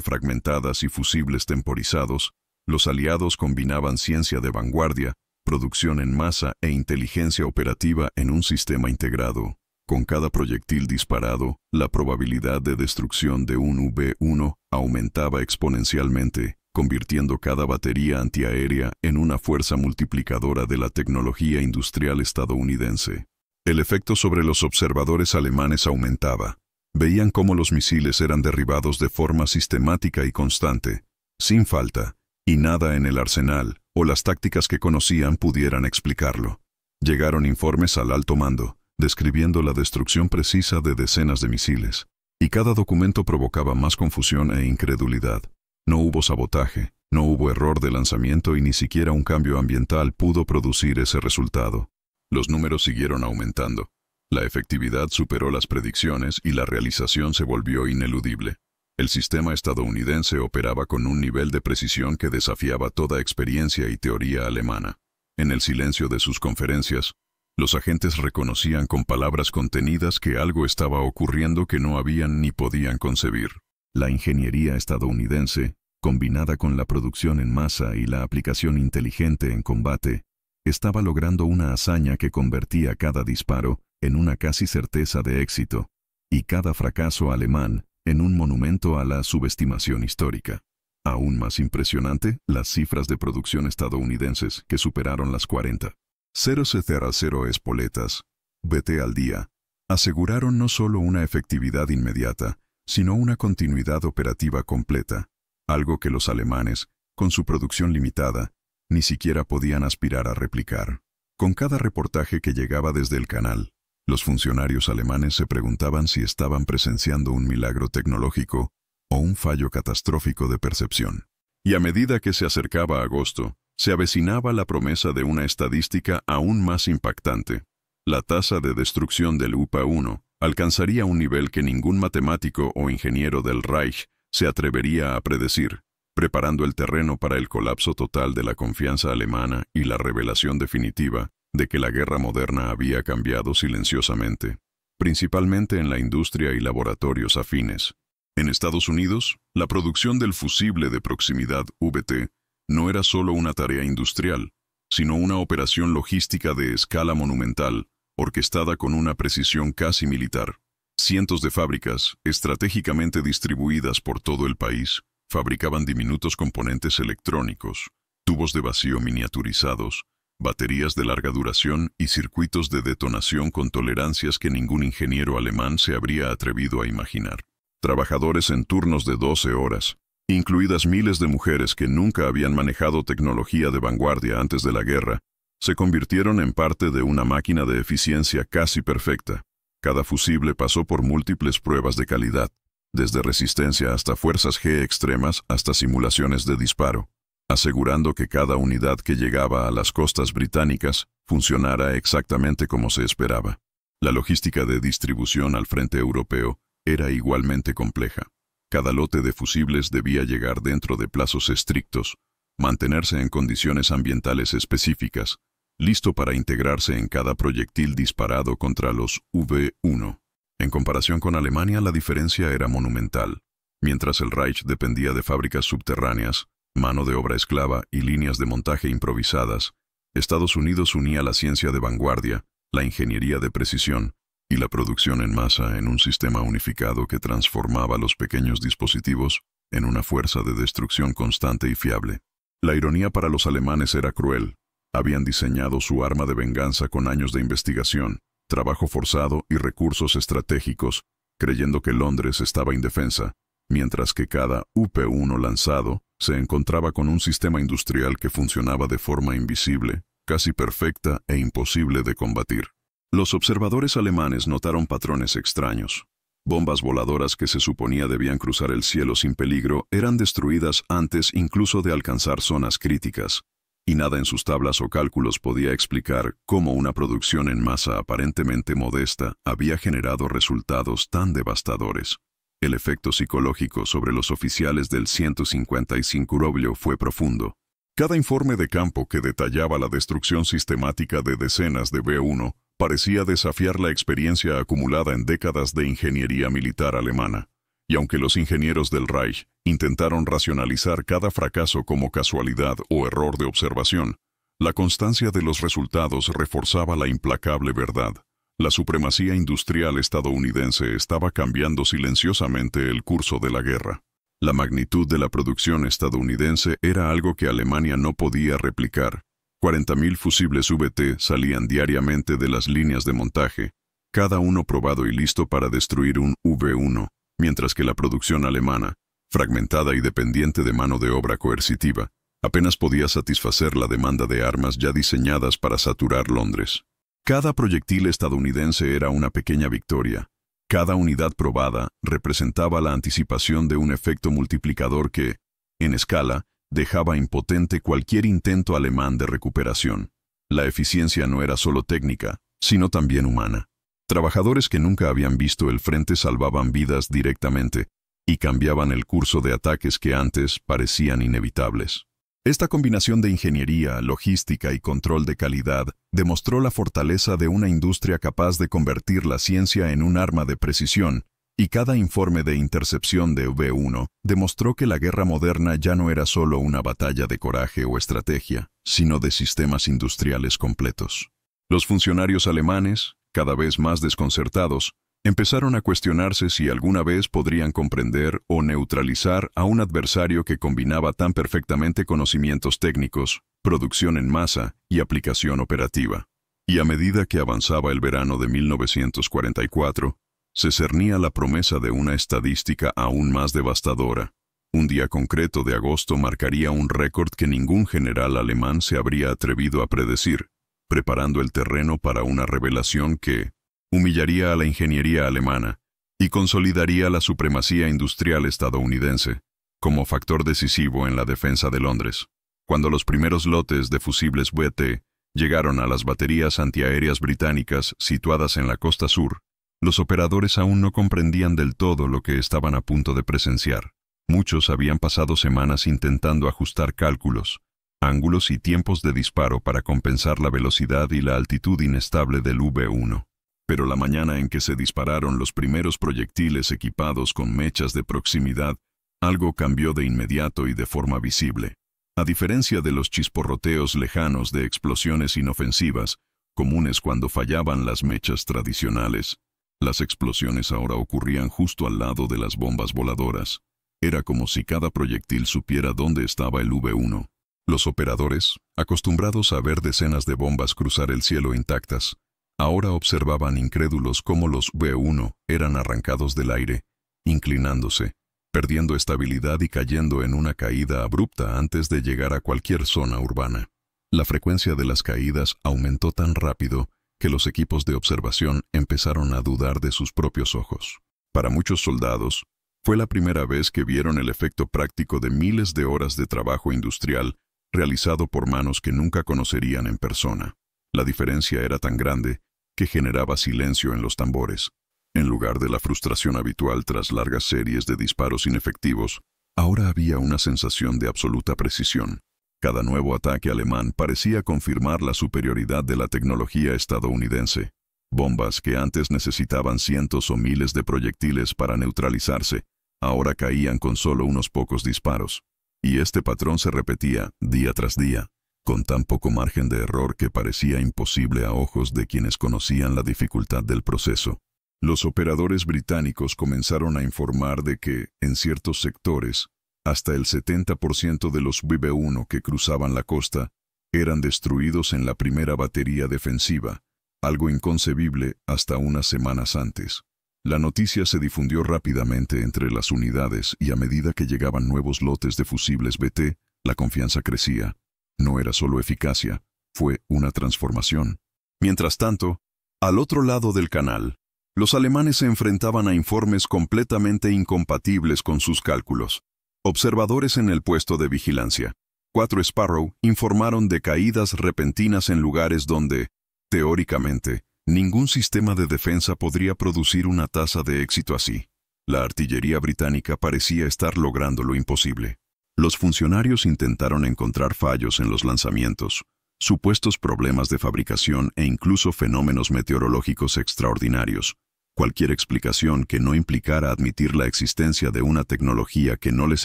fragmentadas y fusibles temporizados, los aliados combinaban ciencia de vanguardia, producción en masa e inteligencia operativa en un sistema integrado. Con cada proyectil disparado, la probabilidad de destrucción de un V-1 aumentaba exponencialmente, convirtiendo cada batería antiaérea en una fuerza multiplicadora de la tecnología industrial estadounidense. El efecto sobre los observadores alemanes aumentaba. Veían cómo los misiles eran derribados de forma sistemática y constante, sin falta, y nada en el arsenal o las tácticas que conocían pudieran explicarlo. Llegaron informes al alto mando, describiendo la destrucción precisa de decenas de misiles, y cada documento provocaba más confusión e incredulidad. No hubo sabotaje, no hubo error de lanzamiento y ni siquiera un cambio ambiental pudo producir ese resultado. Los números siguieron aumentando. La efectividad superó las predicciones y la realización se volvió ineludible. El sistema estadounidense operaba con un nivel de precisión que desafiaba toda experiencia y teoría alemana. En el silencio de sus conferencias, los agentes reconocían con palabras contenidas que algo estaba ocurriendo que no habían ni podían concebir. La ingeniería estadounidense, combinada con la producción en masa y la aplicación inteligente en combate, estaba logrando una hazaña que convertía cada disparo en una casi certeza de éxito, y cada fracaso alemán en un monumento a la subestimación histórica. Aún más impresionante, las cifras de producción estadounidenses que superaron las 40,000 espoletas, BT al día, aseguraron no solo una efectividad inmediata, sino una continuidad operativa completa, algo que los alemanes, con su producción limitada, ni siquiera podían aspirar a replicar. Con cada reportaje que llegaba desde el canal, los funcionarios alemanes se preguntaban si estaban presenciando un milagro tecnológico o un fallo catastrófico de percepción. Y a medida que se acercaba agosto, se avecinaba la promesa de una estadística aún más impactante. La tasa de destrucción del UPA-1 alcanzaría un nivel que ningún matemático o ingeniero del Reich se atrevería a predecir, preparando el terreno para el colapso total de la confianza alemana y la revelación definitiva de que la guerra moderna había cambiado silenciosamente, principalmente en la industria y laboratorios afines. En Estados Unidos, la producción del fusible de proximidad VT no era solo una tarea industrial, sino una operación logística de escala monumental, orquestada con una precisión casi militar. Cientos de fábricas, estratégicamente distribuidas por todo el país, fabricaban diminutos componentes electrónicos, tubos de vacío miniaturizados, baterías de larga duración y circuitos de detonación con tolerancias que ningún ingeniero alemán se habría atrevido a imaginar. Trabajadores en turnos de 12 horas, incluidas miles de mujeres que nunca habían manejado tecnología de vanguardia antes de la guerra, se convirtieron en parte de una máquina de eficiencia casi perfecta. Cada fusible pasó por múltiples pruebas de calidad, desde resistencia hasta fuerzas G extremas hasta simulaciones de disparo, asegurando que cada unidad que llegaba a las costas británicas funcionara exactamente como se esperaba. La logística de distribución al frente europeo era igualmente compleja. Cada lote de fusibles debía llegar dentro de plazos estrictos, mantenerse en condiciones ambientales específicas, listo para integrarse en cada proyectil disparado contra los V-1. En comparación con Alemania, la diferencia era monumental. Mientras el Reich dependía de fábricas subterráneas, mano de obra esclava y líneas de montaje improvisadas, Estados Unidos unía la ciencia de vanguardia, la ingeniería de precisión y la producción en masa en un sistema unificado que transformaba los pequeños dispositivos en una fuerza de destrucción constante y fiable. La ironía para los alemanes era cruel. Habían diseñado su arma de venganza con años de investigación, trabajo forzado y recursos estratégicos, creyendo que Londres estaba indefensa, mientras que cada UP-1 lanzado se encontraba con un sistema industrial que funcionaba de forma invisible, casi perfecta e imposible de combatir. Los observadores alemanes notaron patrones extraños. Bombas voladoras que se suponía debían cruzar el cielo sin peligro eran destruidas antes incluso de alcanzar zonas críticas, y nada en sus tablas o cálculos podía explicar cómo una producción en masa aparentemente modesta había generado resultados tan devastadores. El efecto psicológico sobre los oficiales del 155 fue profundo. Cada informe de campo que detallaba la destrucción sistemática de decenas de V-1 parecía desafiar la experiencia acumulada en décadas de ingeniería militar alemana. Y aunque los ingenieros del Reich intentaron racionalizar cada fracaso como casualidad o error de observación, la constancia de los resultados reforzaba la implacable verdad. La supremacía industrial estadounidense estaba cambiando silenciosamente el curso de la guerra. La magnitud de la producción estadounidense era algo que Alemania no podía replicar. 40.000 fusibles VT salían diariamente de las líneas de montaje, cada uno probado y listo para destruir un V1, mientras que la producción alemana, fragmentada y dependiente de mano de obra coercitiva, apenas podía satisfacer la demanda de armas ya diseñadas para saturar Londres. Cada proyectil estadounidense era una pequeña victoria. Cada unidad probada representaba la anticipación de un efecto multiplicador que, en escala, dejaba impotente cualquier intento alemán de recuperación. La eficiencia no era solo técnica, sino también humana. Trabajadores que nunca habían visto el frente salvaban vidas directamente y cambiaban el curso de ataques que antes parecían inevitables. Esta combinación de ingeniería, logística y control de calidad demostró la fortaleza de una industria capaz de convertir la ciencia en un arma de precisión, y cada informe de intercepción de V1 demostró que la guerra moderna ya no era solo una batalla de coraje o estrategia, sino de sistemas industriales completos. Los funcionarios alemanes, cada vez más desconcertados, empezaron a cuestionarse si alguna vez podrían comprender o neutralizar a un adversario que combinaba tan perfectamente conocimientos técnicos, producción en masa y aplicación operativa. Y a medida que avanzaba el verano de 1944, se cernía la promesa de una estadística aún más devastadora. Un día concreto de agosto marcaría un récord que ningún general alemán se habría atrevido a predecir, preparando el terreno para una revelación que humillaría a la ingeniería alemana y consolidaría la supremacía industrial estadounidense como factor decisivo en la defensa de Londres. Cuando los primeros lotes de fusibles VT llegaron a las baterías antiaéreas británicas situadas en la costa sur, los operadores aún no comprendían del todo lo que estaban a punto de presenciar. Muchos habían pasado semanas intentando ajustar cálculos, ángulos y tiempos de disparo para compensar la velocidad y la altitud inestable del V1. Pero la mañana en que se dispararon los primeros proyectiles equipados con mechas de proximidad, algo cambió de inmediato y de forma visible. A diferencia de los chisporroteos lejanos de explosiones inofensivas, comunes cuando fallaban las mechas tradicionales, las explosiones ahora ocurrían justo al lado de las bombas voladoras. Era como si cada proyectil supiera dónde estaba el V1. Los operadores, acostumbrados a ver decenas de bombas cruzar el cielo intactas, ahora observaban incrédulos cómo los V1 eran arrancados del aire, inclinándose, perdiendo estabilidad y cayendo en una caída abrupta antes de llegar a cualquier zona urbana. La frecuencia de las caídas aumentó tan rápido que los equipos de observación empezaron a dudar de sus propios ojos. Para muchos soldados, fue la primera vez que vieron el efecto práctico de miles de horas de trabajo industrial realizado por manos que nunca conocerían en persona. La diferencia era tan grande que generaba silencio en los tambores. En lugar de la frustración habitual tras largas series de disparos inefectivos, ahora había una sensación de absoluta precisión. Cada nuevo ataque alemán parecía confirmar la superioridad de la tecnología estadounidense. Bombas que antes necesitaban cientos o miles de proyectiles para neutralizarse, ahora caían con solo unos pocos disparos. Y este patrón se repetía día tras día, con tan poco margen de error que parecía imposible a ojos de quienes conocían la dificultad del proceso. Los operadores británicos comenzaron a informar de que, en ciertos sectores, hasta el 70% de los V1 que cruzaban la costa eran destruidos en la primera batería defensiva, algo inconcebible hasta unas semanas antes. La noticia se difundió rápidamente entre las unidades y a medida que llegaban nuevos lotes de fusibles VT, la confianza crecía. No era solo eficacia, fue una transformación. Mientras tanto, al otro lado del canal, los alemanes se enfrentaban a informes completamente incompatibles con sus cálculos. Observadores en el puesto de vigilancia, 4 Sparrow, informaron de caídas repentinas en lugares donde, teóricamente, ningún sistema de defensa podría producir una tasa de éxito así. La artillería británica parecía estar logrando lo imposible. Los funcionarios intentaron encontrar fallos en los lanzamientos, supuestos problemas de fabricación e incluso fenómenos meteorológicos extraordinarios, cualquier explicación que no implicara admitir la existencia de una tecnología que no les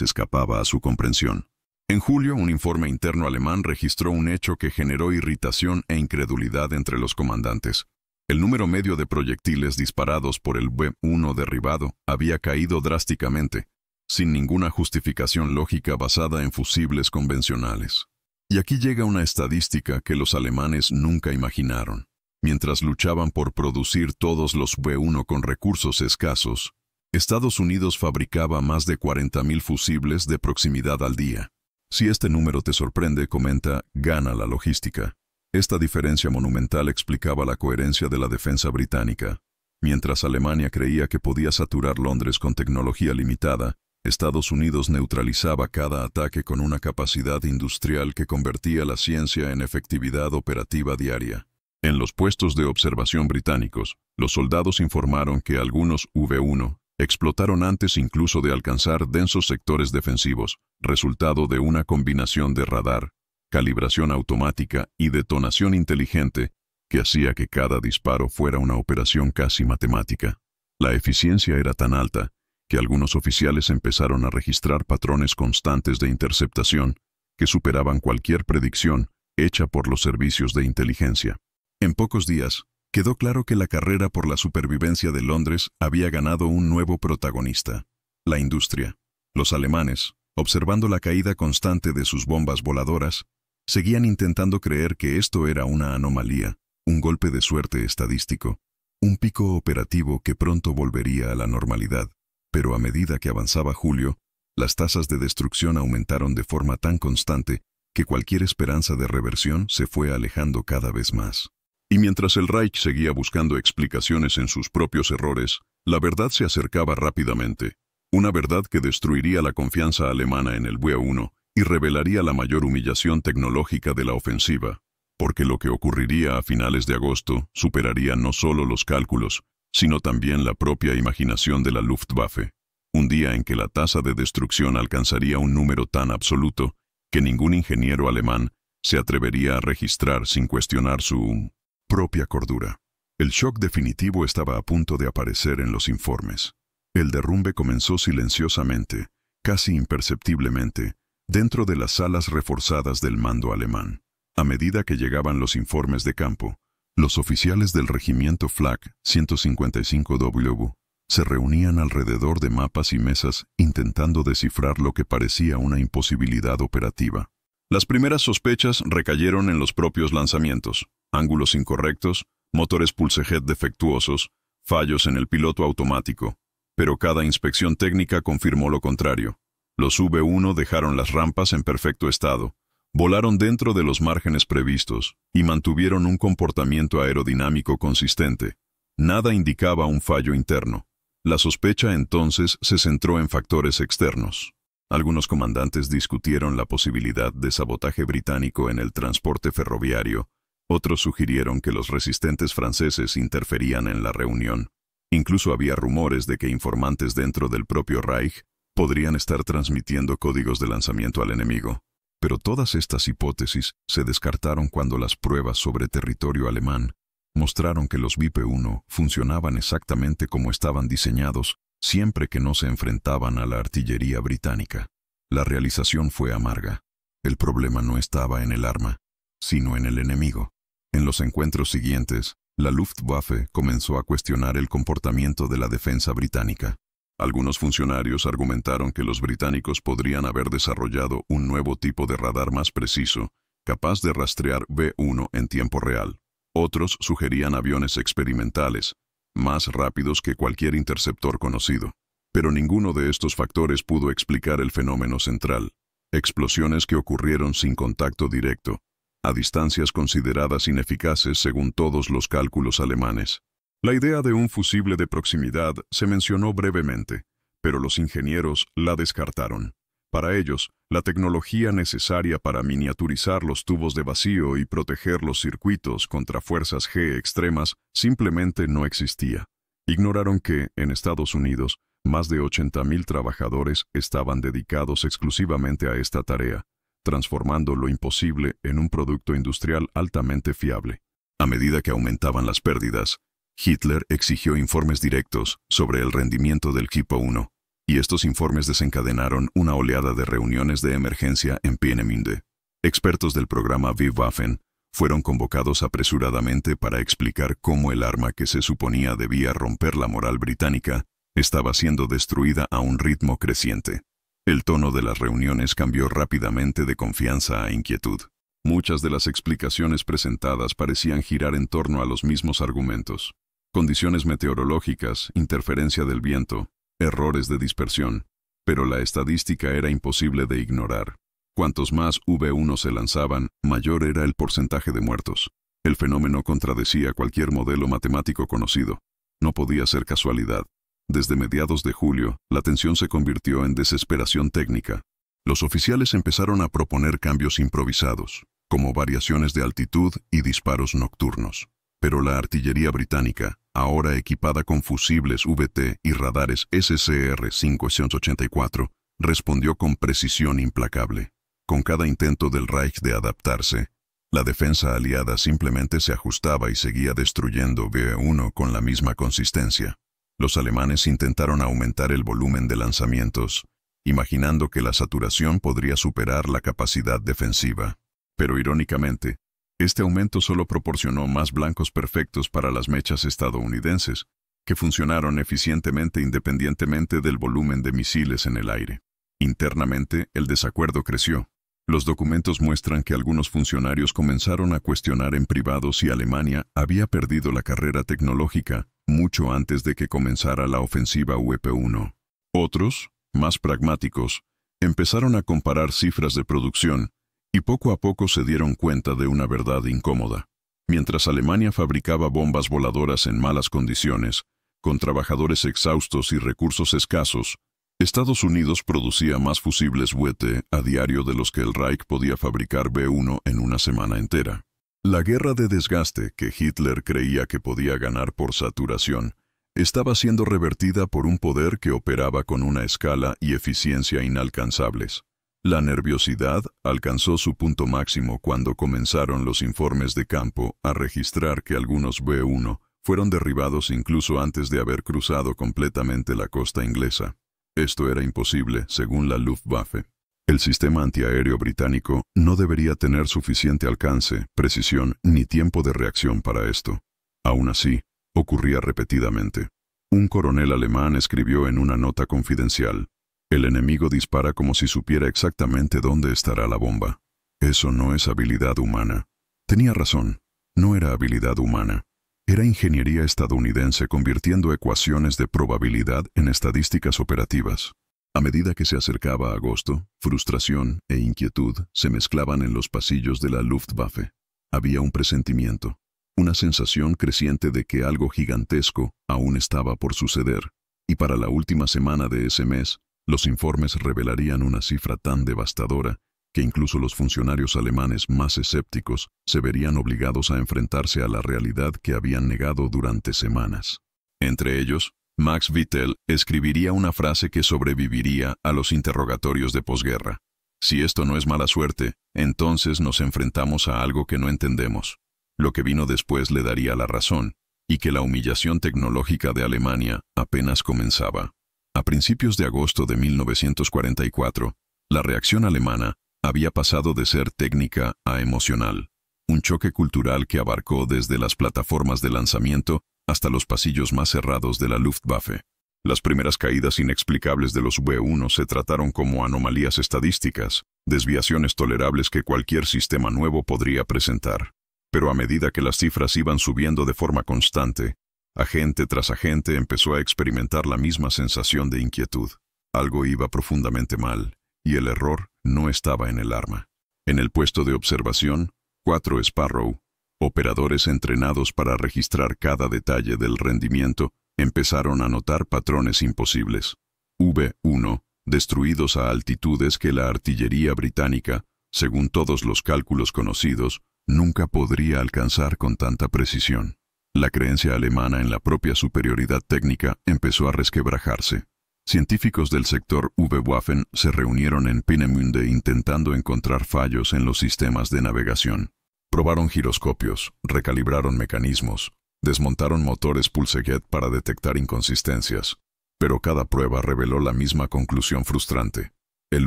escapaba a su comprensión. En julio, un informe interno alemán registró un hecho que generó irritación e incredulidad entre los comandantes. El número medio de proyectiles disparados por el B-1 derribado había caído drásticamente, sin ninguna justificación lógica basada en fusibles convencionales. Y aquí llega una estadística que los alemanes nunca imaginaron. Mientras luchaban por producir todos los B-1 con recursos escasos, Estados Unidos fabricaba más de 40.000 fusibles de proximidad al día. Si este número te sorprende, comenta, gana la logística. Esta diferencia monumental explicaba la coherencia de la defensa británica. Mientras Alemania creía que podía saturar Londres con tecnología limitada, Estados Unidos neutralizaba cada ataque con una capacidad industrial que convertía la ciencia en efectividad operativa diaria. En los puestos de observación británicos, los soldados informaron que algunos V-1 explotaron antes incluso de alcanzar densos sectores defensivos, resultado de una combinación de radar, calibración automática y detonación inteligente que hacía que cada disparo fuera una operación casi matemática. La eficiencia era tan alta que algunos oficiales empezaron a registrar patrones constantes de interceptación que superaban cualquier predicción hecha por los servicios de inteligencia. En pocos días, quedó claro que la carrera por la supervivencia de Londres había ganado un nuevo protagonista: la industria. Los alemanes, observando la caída constante de sus bombas voladoras, seguían intentando creer que esto era una anomalía, un golpe de suerte estadístico, un pico operativo que pronto volvería a la normalidad. Pero a medida que avanzaba julio, las tasas de destrucción aumentaron de forma tan constante que cualquier esperanza de reversión se fue alejando cada vez más. Y mientras el Reich seguía buscando explicaciones en sus propios errores, la verdad se acercaba rápidamente. Una verdad que destruiría la confianza alemana en el B-1 y revelaría la mayor humillación tecnológica de la ofensiva, porque lo que ocurriría a finales de agosto superaría no solo los cálculos, sino también la propia imaginación de la Luftwaffe. Un día en que la tasa de destrucción alcanzaría un número tan absoluto que ningún ingeniero alemán se atrevería a registrar sin cuestionar su propia cordura. El shock definitivo estaba a punto de aparecer en los informes. El derrumbe comenzó silenciosamente, casi imperceptiblemente, dentro de las salas reforzadas del mando alemán. A medida que llegaban los informes de campo, los oficiales del regimiento Flak 155W se reunían alrededor de mapas y mesas intentando descifrar lo que parecía una imposibilidad operativa. Las primeras sospechas recayeron en los propios lanzamientos: ángulos incorrectos, motores pulsejet defectuosos, fallos en el piloto automático. Pero cada inspección técnica confirmó lo contrario. Los V-1 dejaron las rampas en perfecto estado, volaron dentro de los márgenes previstos y mantuvieron un comportamiento aerodinámico consistente. Nada indicaba un fallo interno. La sospecha entonces se centró en factores externos. Algunos comandantes discutieron la posibilidad de sabotaje británico en el transporte ferroviario. Otros sugirieron que los resistentes franceses interferían en la reunión. Incluso había rumores de que informantes dentro del propio Reich podrían estar transmitiendo códigos de lanzamiento al enemigo. Pero todas estas hipótesis se descartaron cuando las pruebas sobre territorio alemán mostraron que los VIP-1 funcionaban exactamente como estaban diseñados siempre que no se enfrentaban a la artillería británica. La realización fue amarga. El problema no estaba en el arma, sino en el enemigo. En los encuentros siguientes, la Luftwaffe comenzó a cuestionar el comportamiento de la defensa británica. Algunos funcionarios argumentaron que los británicos podrían haber desarrollado un nuevo tipo de radar más preciso, capaz de rastrear B-1 en tiempo real. Otros sugerían aviones experimentales, más rápidos que cualquier interceptor conocido. Pero ninguno de estos factores pudo explicar el fenómeno central: explosiones que ocurrieron sin contacto directo, a distancias consideradas ineficaces según todos los cálculos alemanes. La idea de un fusible de proximidad se mencionó brevemente, pero los ingenieros la descartaron. Para ellos, la tecnología necesaria para miniaturizar los tubos de vacío y proteger los circuitos contra fuerzas G extremas simplemente no existía. Ignoraron que, en Estados Unidos, más de 80.000 trabajadores estaban dedicados exclusivamente a esta tarea, transformando lo imposible en un producto industrial altamente fiable. A medida que aumentaban las pérdidas, Hitler exigió informes directos sobre el rendimiento del Tipo 1, y estos informes desencadenaron una oleada de reuniones de emergencia en Peenemünde. Expertos del programa Waffen fueron convocados apresuradamente para explicar cómo el arma que se suponía debía romper la moral británica estaba siendo destruida a un ritmo creciente. El tono de las reuniones cambió rápidamente de confianza a inquietud. Muchas de las explicaciones presentadas parecían girar en torno a los mismos argumentos. Condiciones meteorológicas, interferencia del viento, errores de dispersión, pero la estadística era imposible de ignorar. Cuantos más V1 se lanzaban, mayor era el porcentaje de muertos. El fenómeno contradecía cualquier modelo matemático conocido. No podía ser casualidad. Desde mediados de julio, la tensión se convirtió en desesperación técnica. Los oficiales empezaron a proponer cambios improvisados, como variaciones de altitud y disparos nocturnos. Pero la artillería británica, ahora equipada con fusibles VT y radares SCR-584, respondió con precisión implacable. Con cada intento del Reich de adaptarse, la defensa aliada simplemente se ajustaba y seguía destruyendo V1 con la misma consistencia. Los alemanes intentaron aumentar el volumen de lanzamientos, imaginando que la saturación podría superar la capacidad defensiva. Pero irónicamente, este aumento solo proporcionó más blancos perfectos para las mechas estadounidenses, que funcionaron eficientemente independientemente del volumen de misiles en el aire. Internamente, el desacuerdo creció. Los documentos muestran que algunos funcionarios comenzaron a cuestionar en privado si Alemania había perdido la carrera tecnológica mucho antes de que comenzara la ofensiva UP-1. Otros, más pragmáticos, empezaron a comparar cifras de producción y poco a poco se dieron cuenta de una verdad incómoda. Mientras Alemania fabricaba bombas voladoras en malas condiciones, con trabajadores exhaustos y recursos escasos, Estados Unidos producía más fusibles VT a diario de los que el Reich podía fabricar V1 en una semana entera. La guerra de desgaste que Hitler creía que podía ganar por saturación estaba siendo revertida por un poder que operaba con una escala y eficiencia inalcanzables. La nerviosidad alcanzó su punto máximo cuando comenzaron los informes de campo a registrar que algunos V1 fueron derribados incluso antes de haber cruzado completamente la costa inglesa. Esto era imposible, según la Luftwaffe. El sistema antiaéreo británico no debería tener suficiente alcance, precisión ni tiempo de reacción para esto. Aún así, ocurría repetidamente. Un coronel alemán escribió en una nota confidencial: «El enemigo dispara como si supiera exactamente dónde estará la bomba. Eso no es habilidad humana». Tenía razón, no era habilidad humana. Era ingeniería estadounidense convirtiendo ecuaciones de probabilidad en estadísticas operativas. A medida que se acercaba agosto, frustración e inquietud se mezclaban en los pasillos de la Luftwaffe. Había un presentimiento, una sensación creciente de que algo gigantesco aún estaba por suceder, y para la última semana de ese mes, los informes revelarían una cifra tan devastadora que incluso los funcionarios alemanes más escépticos se verían obligados a enfrentarse a la realidad que habían negado durante semanas. Entre ellos, Max Vittel escribiría una frase que sobreviviría a los interrogatorios de posguerra: «Si esto no es mala suerte, entonces nos enfrentamos a algo que no entendemos». Lo que vino después le daría la razón, y que la humillación tecnológica de Alemania apenas comenzaba. A principios de agosto de 1944, la reacción alemana había pasado de ser técnica a emocional, un choque cultural que abarcó desde las plataformas de lanzamiento hasta los pasillos más cerrados de la Luftwaffe. Las primeras caídas inexplicables de los V1 se trataron como anomalías estadísticas, desviaciones tolerables que cualquier sistema nuevo podría presentar. Pero a medida que las cifras iban subiendo de forma constante, agente tras agente empezó a experimentar la misma sensación de inquietud. Algo iba profundamente mal, y el error no estaba en el arma. En el puesto de observación, 4 Sparrow, operadores entrenados para registrar cada detalle del rendimiento, empezaron a notar patrones imposibles. V1, destruidos a altitudes que la artillería británica, según todos los cálculos conocidos, nunca podría alcanzar con tanta precisión. La creencia alemana en la propia superioridad técnica empezó a resquebrajarse. Científicos del sector V-Waffen se reunieron en Peenemünde intentando encontrar fallos en los sistemas de navegación. Probaron giroscopios, recalibraron mecanismos, Desmontaron motores Pulsejet para detectar inconsistencias, pero cada prueba reveló la misma conclusión frustrante. El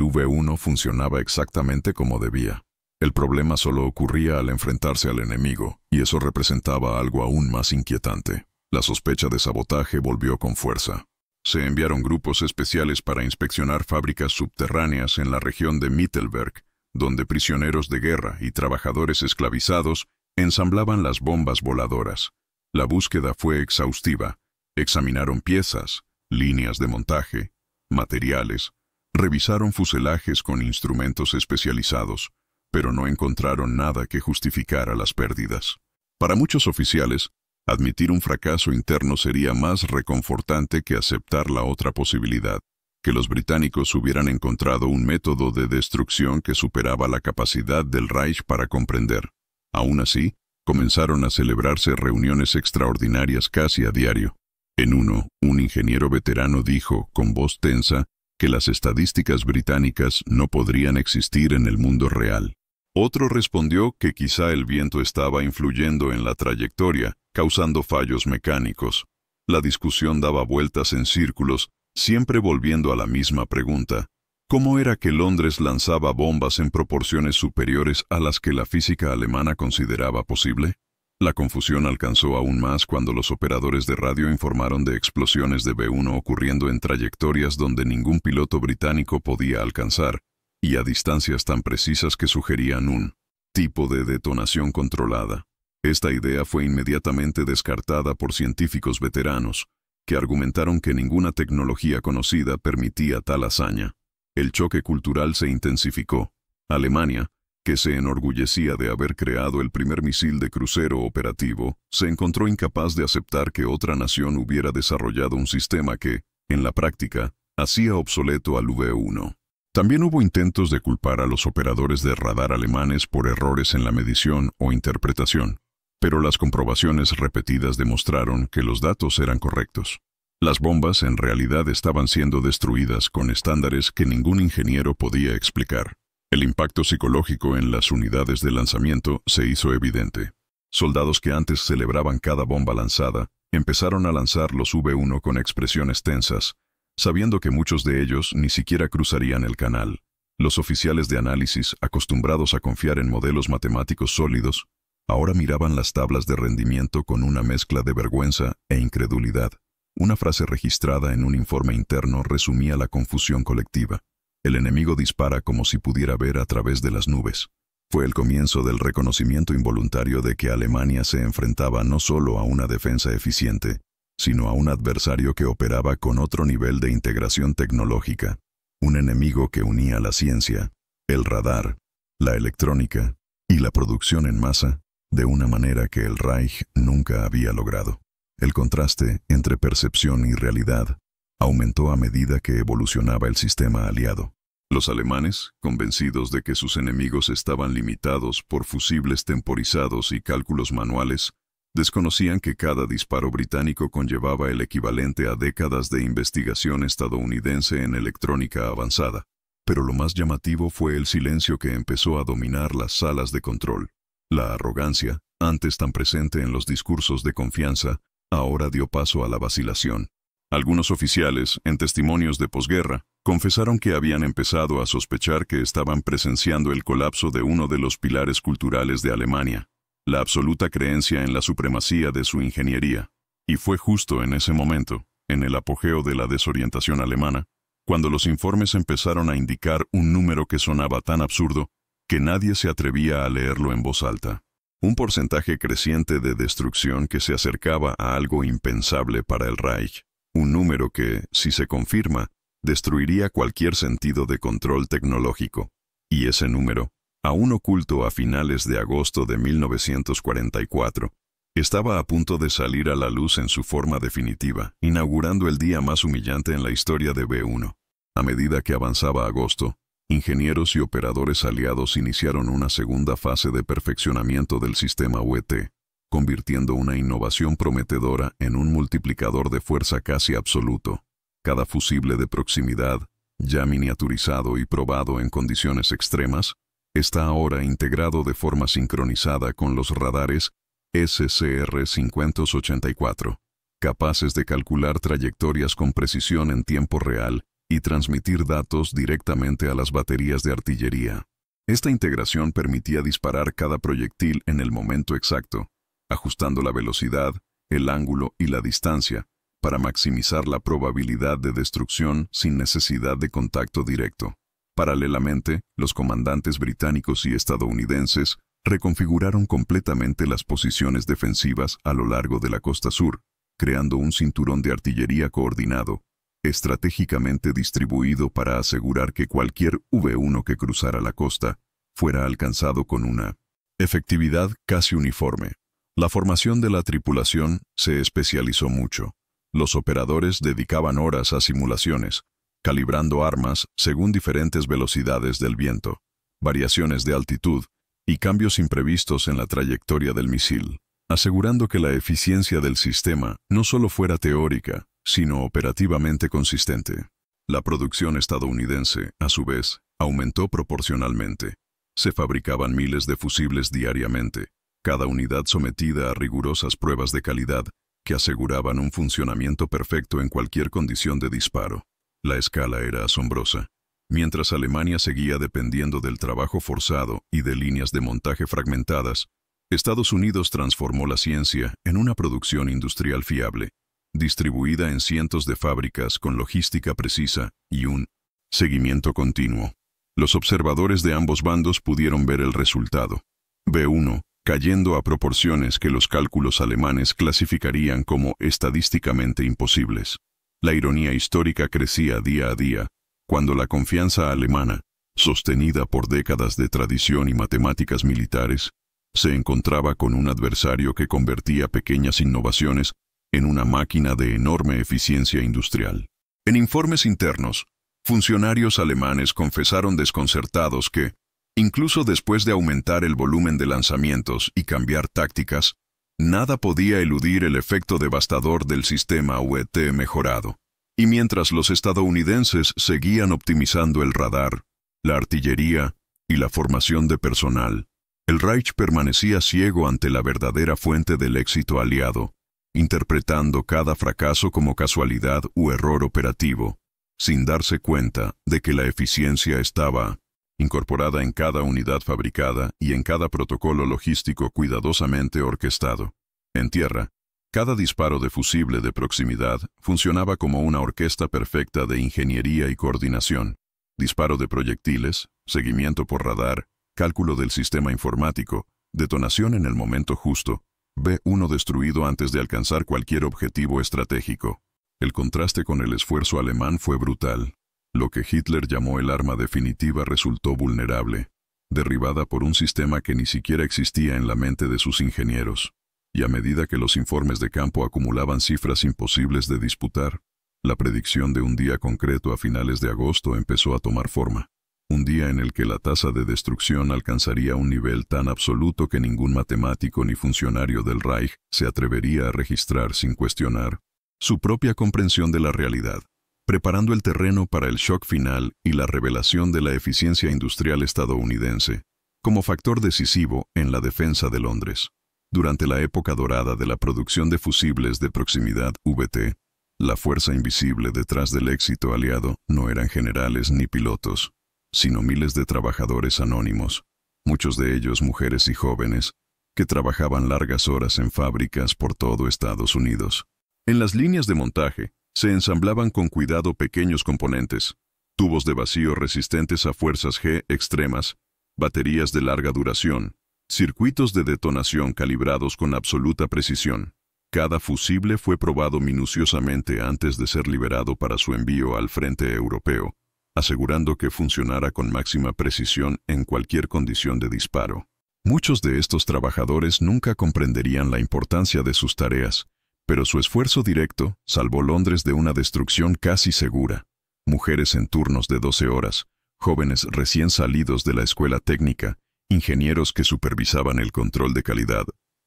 V1 funcionaba exactamente como debía. El problema solo ocurría al enfrentarse al enemigo, y eso representaba algo aún más inquietante. La sospecha de sabotaje volvió con fuerza. Se enviaron grupos especiales para inspeccionar fábricas subterráneas en la región de Mittelberg, donde prisioneros de guerra y trabajadores esclavizados ensamblaban las bombas voladoras. La búsqueda fue exhaustiva. Examinaron piezas, líneas de montaje, materiales, revisaron fuselajes con instrumentos especializados, pero no encontraron nada que justificara las pérdidas. Para muchos oficiales, admitir un fracaso interno sería más reconfortante que aceptar la otra posibilidad, que los británicos hubieran encontrado un método de destrucción que superaba la capacidad del Reich para comprender. Aún así, comenzaron a celebrarse reuniones extraordinarias casi a diario. En uno, un ingeniero veterano dijo, con voz tensa, que las estadísticas británicas no podrían existir en el mundo real. Otro respondió que quizá el viento estaba influyendo en la trayectoria, causando fallos mecánicos. La discusión daba vueltas en círculos, siempre volviendo a la misma pregunta: ¿cómo era que Londres lanzaba bombas en proporciones superiores a las que la física alemana consideraba posible? La confusión alcanzó aún más cuando los operadores de radio informaron de explosiones de B-1 ocurriendo en trayectorias donde ningún piloto británico podía alcanzar, y a distancias tan precisas que sugerían un tipo de detonación controlada. Esta idea fue inmediatamente descartada por científicos veteranos, que argumentaron que ninguna tecnología conocida permitía tal hazaña. El choque cultural se intensificó. Alemania, que se enorgullecía de haber creado el primer misil de crucero operativo, se encontró incapaz de aceptar que otra nación hubiera desarrollado un sistema que, en la práctica, hacía obsoleto al V-1. También hubo intentos de culpar a los operadores de radar alemanes por errores en la medición o interpretación, pero las comprobaciones repetidas demostraron que los datos eran correctos. Las bombas en realidad estaban siendo destruidas con estándares que ningún ingeniero podía explicar. El impacto psicológico en las unidades de lanzamiento se hizo evidente. Soldados que antes celebraban cada bomba lanzada, empezaron a lanzar los V-1 con expresiones tensas, sabiendo que muchos de ellos ni siquiera cruzarían el canal. Los oficiales de análisis, acostumbrados a confiar en modelos matemáticos sólidos, ahora miraban las tablas de rendimiento con una mezcla de vergüenza e incredulidad. Una frase registrada en un informe interno resumía la confusión colectiva. El enemigo dispara como si pudiera ver a través de las nubes. Fue el comienzo del reconocimiento involuntario de que Alemania se enfrentaba no solo a una defensa eficiente, sino a un adversario que operaba con otro nivel de integración tecnológica. Un enemigo que unía la ciencia, el radar, la electrónica y la producción en masa de una manera que el Reich nunca había logrado. El contraste entre percepción y realidad aumentó a medida que evolucionaba el sistema aliado. Los alemanes, convencidos de que sus enemigos estaban limitados por fusibles temporizados y cálculos manuales, desconocían que cada disparo británico conllevaba el equivalente a décadas de investigación estadounidense en electrónica avanzada. Pero lo más llamativo fue el silencio que empezó a dominar las salas de control. La arrogancia, antes tan presente en los discursos de confianza, ahora dio paso a la vacilación. Algunos oficiales, en testimonios de posguerra, confesaron que habían empezado a sospechar que estaban presenciando el colapso de uno de los pilares culturales de Alemania, la absoluta creencia en la supremacía de su ingeniería. Y fue justo en ese momento, en el apogeo de la desorientación alemana, cuando los informes empezaron a indicar un número que sonaba tan absurdo que nadie se atrevía a leerlo en voz alta. Un porcentaje creciente de destrucción que se acercaba a algo impensable para el Reich. Un número que, si se confirma, destruiría cualquier sentido de control tecnológico. Y ese número, aún oculto a finales de agosto de 1944, estaba a punto de salir a la luz en su forma definitiva, inaugurando el día más humillante en la historia de B-1. A medida que avanzaba agosto, ingenieros y operadores aliados iniciaron una segunda fase de perfeccionamiento del sistema UET, convirtiendo una innovación prometedora en un multiplicador de fuerza casi absoluto. Cada fusible de proximidad, ya miniaturizado y probado en condiciones extremas, está ahora integrado de forma sincronizada con los radares SCR-584, capaces de calcular trayectorias con precisión en tiempo real y transmitir datos directamente a las baterías de artillería. Esta integración permitía disparar cada proyectil en el momento exacto, ajustando la velocidad, el ángulo y la distancia, para maximizar la probabilidad de destrucción sin necesidad de contacto directo. Paralelamente, los comandantes británicos y estadounidenses reconfiguraron completamente las posiciones defensivas a lo largo de la costa sur, creando un cinturón de artillería coordinado, estratégicamente distribuido para asegurar que cualquier V1 que cruzara la costa fuera alcanzado con una efectividad casi uniforme. La formación de la tripulación se especializó mucho. Los operadores dedicaban horas a simulaciones, calibrando armas según diferentes velocidades del viento, variaciones de altitud y cambios imprevistos en la trayectoria del misil, asegurando que la eficiencia del sistema no solo fuera teórica, sino operativamente consistente. La producción estadounidense, a su vez, aumentó proporcionalmente. Se fabricaban miles de fusibles diariamente, cada unidad sometida a rigurosas pruebas de calidad que aseguraban un funcionamiento perfecto en cualquier condición de disparo. La escala era asombrosa. Mientras Alemania seguía dependiendo del trabajo forzado y de líneas de montaje fragmentadas, Estados Unidos transformó la ciencia en una producción industrial fiable, distribuida en cientos de fábricas con logística precisa y un seguimiento continuo. Los observadores de ambos bandos pudieron ver el resultado. B1, cayendo a proporciones que los cálculos alemanes clasificarían como estadísticamente imposibles. La ironía histórica crecía día a día, cuando la confianza alemana, sostenida por décadas de tradición y matemáticas militares, se encontraba con un adversario que convertía pequeñas innovaciones en una máquina de enorme eficiencia industrial. En informes internos, funcionarios alemanes confesaron desconcertados que, incluso después de aumentar el volumen de lanzamientos y cambiar tácticas, nada podía eludir el efecto devastador del sistema UET mejorado. Y mientras los estadounidenses seguían optimizando el radar, la artillería y la formación de personal, el Reich permanecía ciego ante la verdadera fuente del éxito aliado, interpretando cada fracaso como casualidad u error operativo, sin darse cuenta de que la eficiencia estaba incorporada en cada unidad fabricada y en cada protocolo logístico cuidadosamente orquestado. En tierra, cada disparo de fusible de proximidad funcionaba como una orquesta perfecta de ingeniería y coordinación. Disparo de proyectiles, seguimiento por radar, cálculo del sistema informático, detonación en el momento justo, B1 destruido antes de alcanzar cualquier objetivo estratégico. El contraste con el esfuerzo alemán fue brutal. Lo que Hitler llamó el arma definitiva resultó vulnerable, derribada por un sistema que ni siquiera existía en la mente de sus ingenieros. Y a medida que los informes de campo acumulaban cifras imposibles de disputar, la predicción de un día concreto a finales de agosto empezó a tomar forma. Un día en el que la tasa de destrucción alcanzaría un nivel tan absoluto que ningún matemático ni funcionario del Reich se atrevería a registrar sin cuestionar su propia comprensión de la realidad, preparando el terreno para el shock final y la revelación de la eficiencia industrial estadounidense, como factor decisivo en la defensa de Londres. Durante la época dorada de la producción de fusibles de proximidad VT, la fuerza invisible detrás del éxito aliado no eran generales ni pilotos, sino miles de trabajadores anónimos, muchos de ellos mujeres y jóvenes, que trabajaban largas horas en fábricas por todo Estados Unidos. En las líneas de montaje, se ensamblaban con cuidado pequeños componentes, tubos de vacío resistentes a fuerzas G extremas, baterías de larga duración, circuitos de detonación calibrados con absoluta precisión. Cada fusible fue probado minuciosamente antes de ser liberado para su envío al frente europeo, asegurando que funcionara con máxima precisión en cualquier condición de disparo. Muchos de estos trabajadores nunca comprenderían la importancia de sus tareas, pero su esfuerzo directo salvó Londres de una destrucción casi segura. Mujeres en turnos de 12 horas, jóvenes recién salidos de la escuela técnica, ingenieros que supervisaban el control de calidad,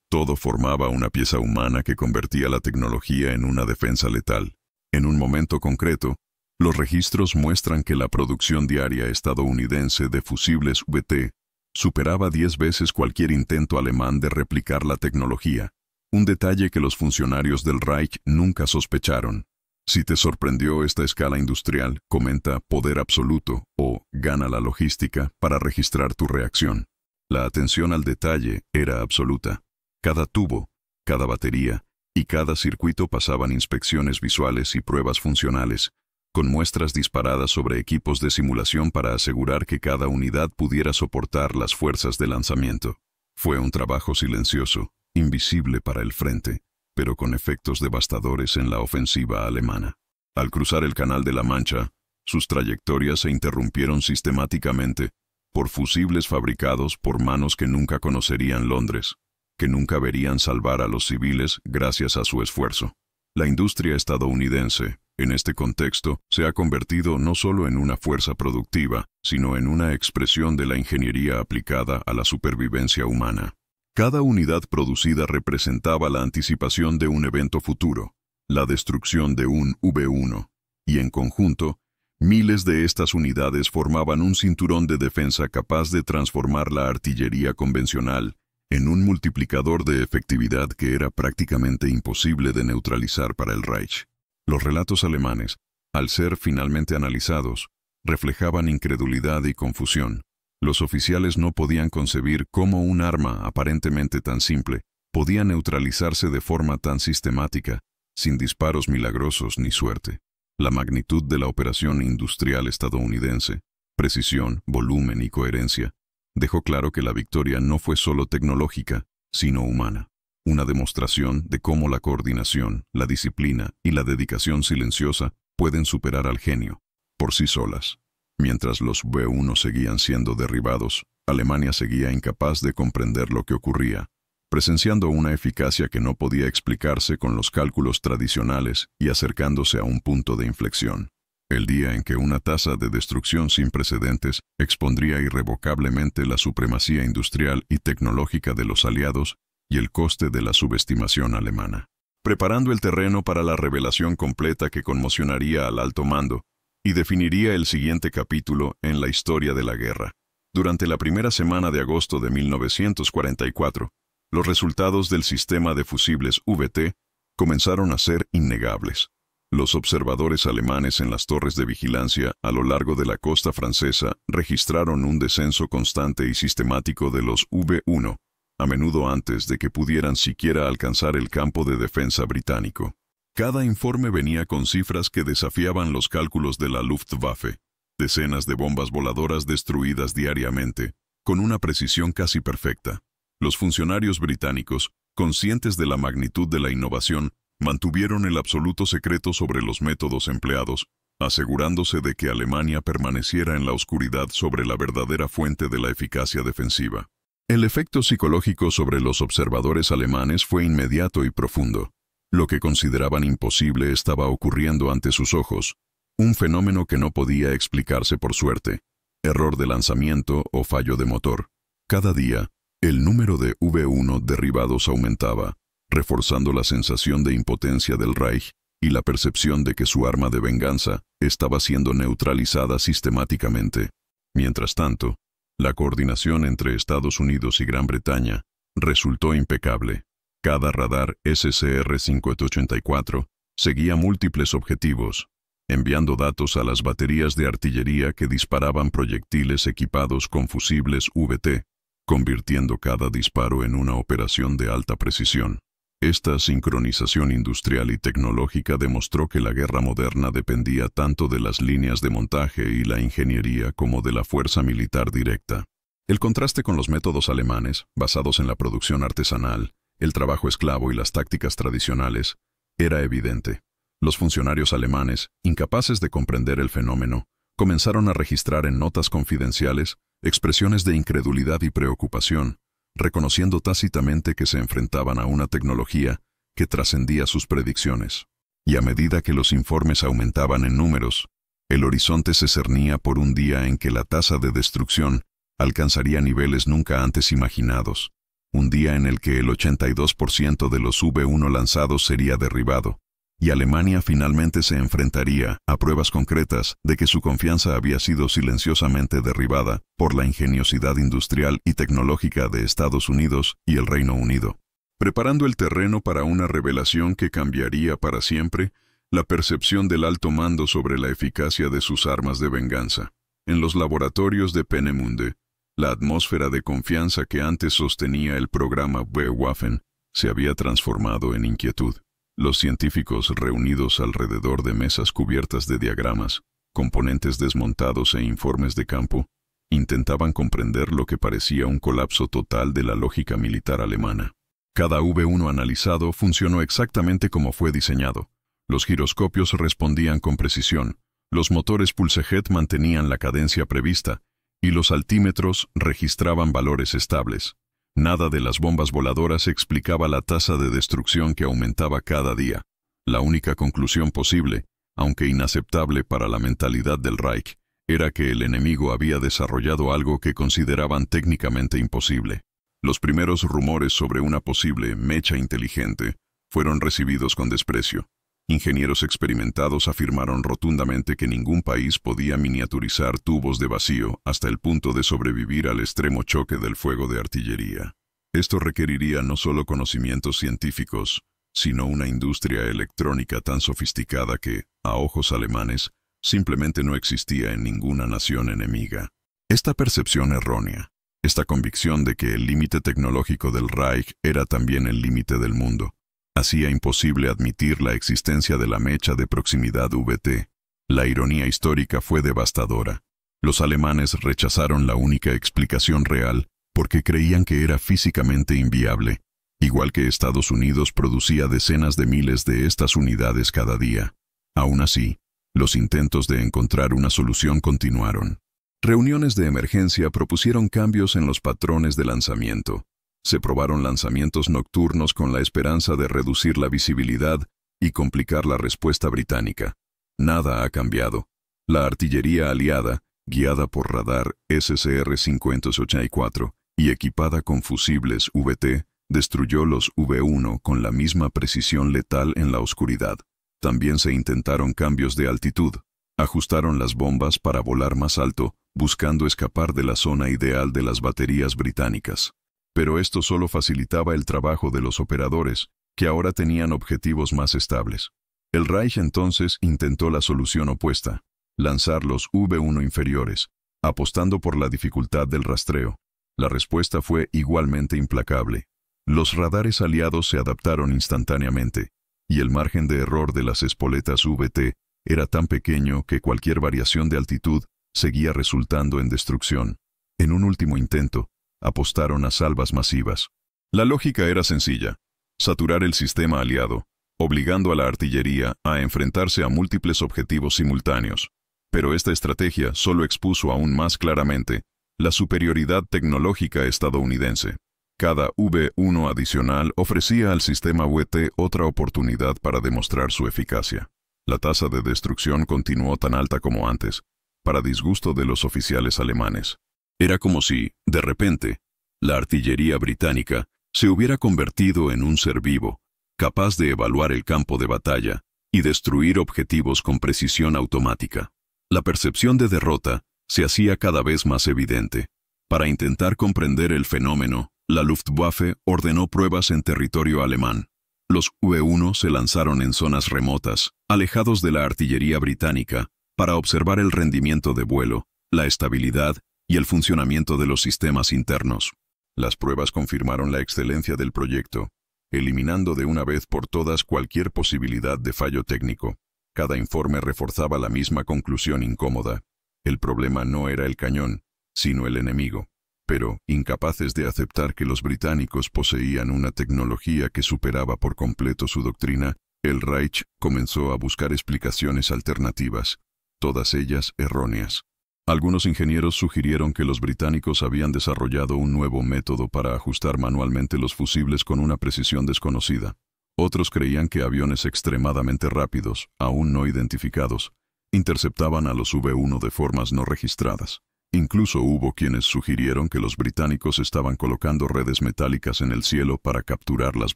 todo formaba una pieza humana que convertía la tecnología en una defensa letal. En un momento concreto, los registros muestran que la producción diaria estadounidense de fusibles VT Superaba 10 veces cualquier intento alemán de replicar la tecnología, un detalle que los funcionarios del Reich nunca sospecharon. Si te sorprendió esta escala industrial, comenta Poder Absoluto o Gana la Logística para registrar tu reacción. La atención al detalle era absoluta. Cada tubo, cada batería y cada circuito pasaban inspecciones visuales y pruebas funcionales, con muestras disparadas sobre equipos de simulación para asegurar que cada unidad pudiera soportar las fuerzas de lanzamiento. Fue un trabajo silencioso, invisible para el frente, pero con efectos devastadores en la ofensiva alemana. Al cruzar el Canal de la Mancha, sus trayectorias se interrumpieron sistemáticamente por fusibles fabricados por manos que nunca conocerían Londres, que nunca verían salvar a los civiles gracias a su esfuerzo. La industria estadounidense, en este contexto, se ha convertido no solo en una fuerza productiva, sino en una expresión de la ingeniería aplicada a la supervivencia humana. Cada unidad producida representaba la anticipación de un evento futuro, la destrucción de un V1, y en conjunto, miles de estas unidades formaban un cinturón de defensa capaz de transformar la artillería convencional en un multiplicador de efectividad que era prácticamente imposible de neutralizar para el Reich. Los relatos alemanes, al ser finalmente analizados, reflejaban incredulidad y confusión. Los oficiales no podían concebir cómo un arma aparentemente tan simple podía neutralizarse de forma tan sistemática, sin disparos milagrosos ni suerte. La magnitud de la operación industrial estadounidense, precisión, volumen y coherencia, dejó claro que la victoria no fue solo tecnológica, sino humana. Una demostración de cómo la coordinación, la disciplina y la dedicación silenciosa pueden superar al genio, por sí solas. Mientras los V1 seguían siendo derribados, Alemania seguía incapaz de comprender lo que ocurría, presenciando una eficacia que no podía explicarse con los cálculos tradicionales y acercándose a un punto de inflexión. El día en que una tasa de destrucción sin precedentes expondría irrevocablemente la supremacía industrial y tecnológica de los aliados y el coste de la subestimación alemana. Preparando el terreno para la revelación completa que conmocionaría al alto mando y definiría el siguiente capítulo en la historia de la guerra. Durante la primera semana de agosto de 1944, los resultados del sistema de fusibles VT comenzaron a ser innegables. Los observadores alemanes en las torres de vigilancia a lo largo de la costa francesa registraron un descenso constante y sistemático de los V1, a menudo antes de que pudieran siquiera alcanzar el campo de defensa británico. Cada informe venía con cifras que desafiaban los cálculos de la Luftwaffe, decenas de bombas voladoras destruidas diariamente, con una precisión casi perfecta. Los funcionarios británicos, conscientes de la magnitud de la innovación, mantuvieron el absoluto secreto sobre los métodos empleados, asegurándose de que Alemania permaneciera en la oscuridad sobre la verdadera fuente de la eficacia defensiva. El efecto psicológico sobre los observadores alemanes fue inmediato y profundo. Lo que consideraban imposible estaba ocurriendo ante sus ojos, un fenómeno que no podía explicarse por suerte, error de lanzamiento o fallo de motor. Cada día, el número de V1 derribados aumentaba, reforzando la sensación de impotencia del Reich y la percepción de que su arma de venganza estaba siendo neutralizada sistemáticamente. Mientras tanto, la coordinación entre Estados Unidos y Gran Bretaña resultó impecable. Cada radar SCR-584 seguía múltiples objetivos, enviando datos a las baterías de artillería que disparaban proyectiles equipados con fusibles VT, convirtiendo cada disparo en una operación de alta precisión. Esta sincronización industrial y tecnológica demostró que la guerra moderna dependía tanto de las líneas de montaje y la ingeniería como de la fuerza militar directa. El contraste con los métodos alemanes, basados en la producción artesanal, el trabajo esclavo y las tácticas tradicionales, era evidente. Los funcionarios alemanes, incapaces de comprender el fenómeno, comenzaron a registrar en notas confidenciales expresiones de incredulidad y preocupación, reconociendo tácitamente que se enfrentaban a una tecnología que trascendía sus predicciones. Y a medida que los informes aumentaban en números, el horizonte se cernía por un día en que la tasa de destrucción alcanzaría niveles nunca antes imaginados. Un día en el que el 82% de los V1 lanzados sería derribado, y Alemania finalmente se enfrentaría a pruebas concretas de que su confianza había sido silenciosamente derribada por la ingeniosidad industrial y tecnológica de Estados Unidos y el Reino Unido, preparando el terreno para una revelación que cambiaría para siempre la percepción del alto mando sobre la eficacia de sus armas de venganza. En los laboratorios de Peenemünde, la atmósfera de confianza que antes sostenía el programa Wehrwaffen se había transformado en inquietud. Los científicos reunidos alrededor de mesas cubiertas de diagramas, componentes desmontados e informes de campo, intentaban comprender lo que parecía un colapso total de la lógica militar alemana. Cada V1 analizado funcionó exactamente como fue diseñado. Los giroscopios respondían con precisión, los motores pulsejet mantenían la cadencia prevista y los altímetros registraban valores estables. Nada de las bombas voladoras explicaba la tasa de destrucción que aumentaba cada día. La única conclusión posible, aunque inaceptable para la mentalidad del Reich, era que el enemigo había desarrollado algo que consideraban técnicamente imposible. Los primeros rumores sobre una posible mecha inteligente fueron recibidos con desprecio. Ingenieros experimentados afirmaron rotundamente que ningún país podía miniaturizar tubos de vacío hasta el punto de sobrevivir al extremo choque del fuego de artillería. Esto requeriría no solo conocimientos científicos, sino una industria electrónica tan sofisticada que, a ojos alemanes, simplemente no existía en ninguna nación enemiga. Esta percepción errónea, esta convicción de que el límite tecnológico del Reich era también el límite del mundo, hacía imposible admitir la existencia de la mecha de proximidad VT. La ironía histórica fue devastadora. Los alemanes rechazaron la única explicación real porque creían que era físicamente inviable, igual que Estados Unidos producía decenas de miles de estas unidades cada día. Aún así, los intentos de encontrar una solución continuaron. Reuniones de emergencia propusieron cambios en los patrones de lanzamiento. Se probaron lanzamientos nocturnos con la esperanza de reducir la visibilidad y complicar la respuesta británica. Nada ha cambiado. La artillería aliada, guiada por radar SCR-584 y equipada con fusibles VT, destruyó los V1 con la misma precisión letal en la oscuridad. También se intentaron cambios de altitud. Ajustaron las bombas para volar más alto, buscando escapar de la zona ideal de las baterías británicas. Pero esto solo facilitaba el trabajo de los operadores, que ahora tenían objetivos más estables. El Reich entonces intentó la solución opuesta, lanzar los V1 inferiores, apostando por la dificultad del rastreo. La respuesta fue igualmente implacable. Los radares aliados se adaptaron instantáneamente, y el margen de error de las espoletas VT era tan pequeño que cualquier variación de altitud seguía resultando en destrucción. En un último intento, apostaron a salvas masivas. La lógica era sencilla: saturar el sistema aliado, obligando a la artillería a enfrentarse a múltiples objetivos simultáneos. Pero esta estrategia solo expuso aún más claramente la superioridad tecnológica estadounidense. Cada V1 adicional ofrecía al sistema VT otra oportunidad para demostrar su eficacia. La tasa de destrucción continuó tan alta como antes, para disgusto de los oficiales alemanes. Era como si, de repente, la artillería británica se hubiera convertido en un ser vivo, capaz de evaluar el campo de batalla y destruir objetivos con precisión automática. La percepción de derrota se hacía cada vez más evidente. Para intentar comprender el fenómeno, la Luftwaffe ordenó pruebas en territorio alemán. Los V1 se lanzaron en zonas remotas, alejados de la artillería británica, para observar el rendimiento de vuelo, la estabilidad y el funcionamiento de los sistemas internos. Las pruebas confirmaron la excelencia del proyecto, eliminando de una vez por todas cualquier posibilidad de fallo técnico. Cada informe reforzaba la misma conclusión incómoda. El problema no era el cañón, sino el enemigo. Pero, incapaces de aceptar que los británicos poseían una tecnología que superaba por completo su doctrina, el Reich comenzó a buscar explicaciones alternativas, todas ellas erróneas. Algunos ingenieros sugirieron que los británicos habían desarrollado un nuevo método para ajustar manualmente los fusibles con una precisión desconocida. Otros creían que aviones extremadamente rápidos, aún no identificados, interceptaban a los V1 de formas no registradas. Incluso hubo quienes sugirieron que los británicos estaban colocando redes metálicas en el cielo para capturar las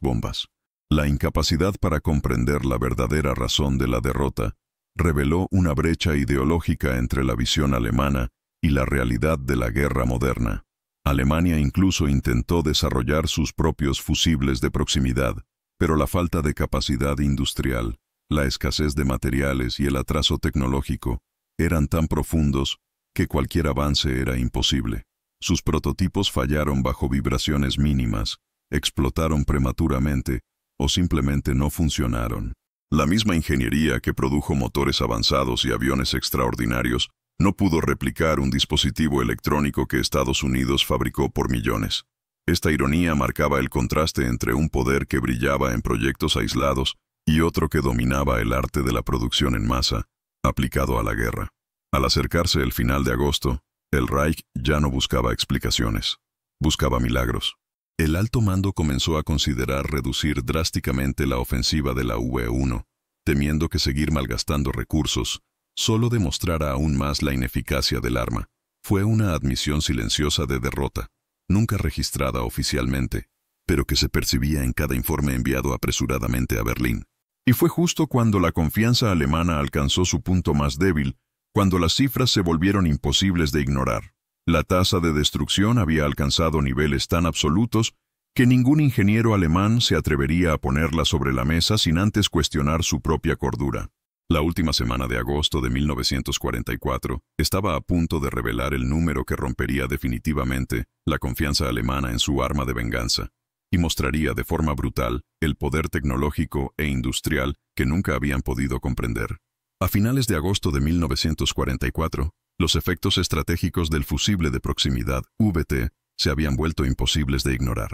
bombas. La incapacidad para comprender la verdadera razón de la derrota reveló una brecha ideológica entre la visión alemana y la realidad de la guerra moderna. Alemania incluso intentó desarrollar sus propios fusibles de proximidad, pero la falta de capacidad industrial, la escasez de materiales y el atraso tecnológico eran tan profundos que cualquier avance era imposible. Sus prototipos fallaron bajo vibraciones mínimas, explotaron prematuramente o simplemente no funcionaron. La misma ingeniería que produjo motores avanzados y aviones extraordinarios no pudo replicar un dispositivo electrónico que Estados Unidos fabricó por millones. Esta ironía marcaba el contraste entre un poder que brillaba en proyectos aislados y otro que dominaba el arte de la producción en masa, aplicado a la guerra. Al acercarse el final de agosto, el Reich ya no buscaba explicaciones, buscaba milagros. El alto mando comenzó a considerar reducir drásticamente la ofensiva de la V1, temiendo que seguir malgastando recursos solo demostrara aún más la ineficacia del arma. Fue una admisión silenciosa de derrota, nunca registrada oficialmente, pero que se percibía en cada informe enviado apresuradamente a Berlín. Y fue justo cuando la confianza alemana alcanzó su punto más débil, cuando las cifras se volvieron imposibles de ignorar. La tasa de destrucción había alcanzado niveles tan absolutos que ningún ingeniero alemán se atrevería a ponerla sobre la mesa sin antes cuestionar su propia cordura. La última semana de agosto de 1944 estaba a punto de revelar el número que rompería definitivamente la confianza alemana en su arma de venganza y mostraría de forma brutal el poder tecnológico e industrial que nunca habían podido comprender. A finales de agosto de 1944, los efectos estratégicos del fusible de proximidad VT se habían vuelto imposibles de ignorar.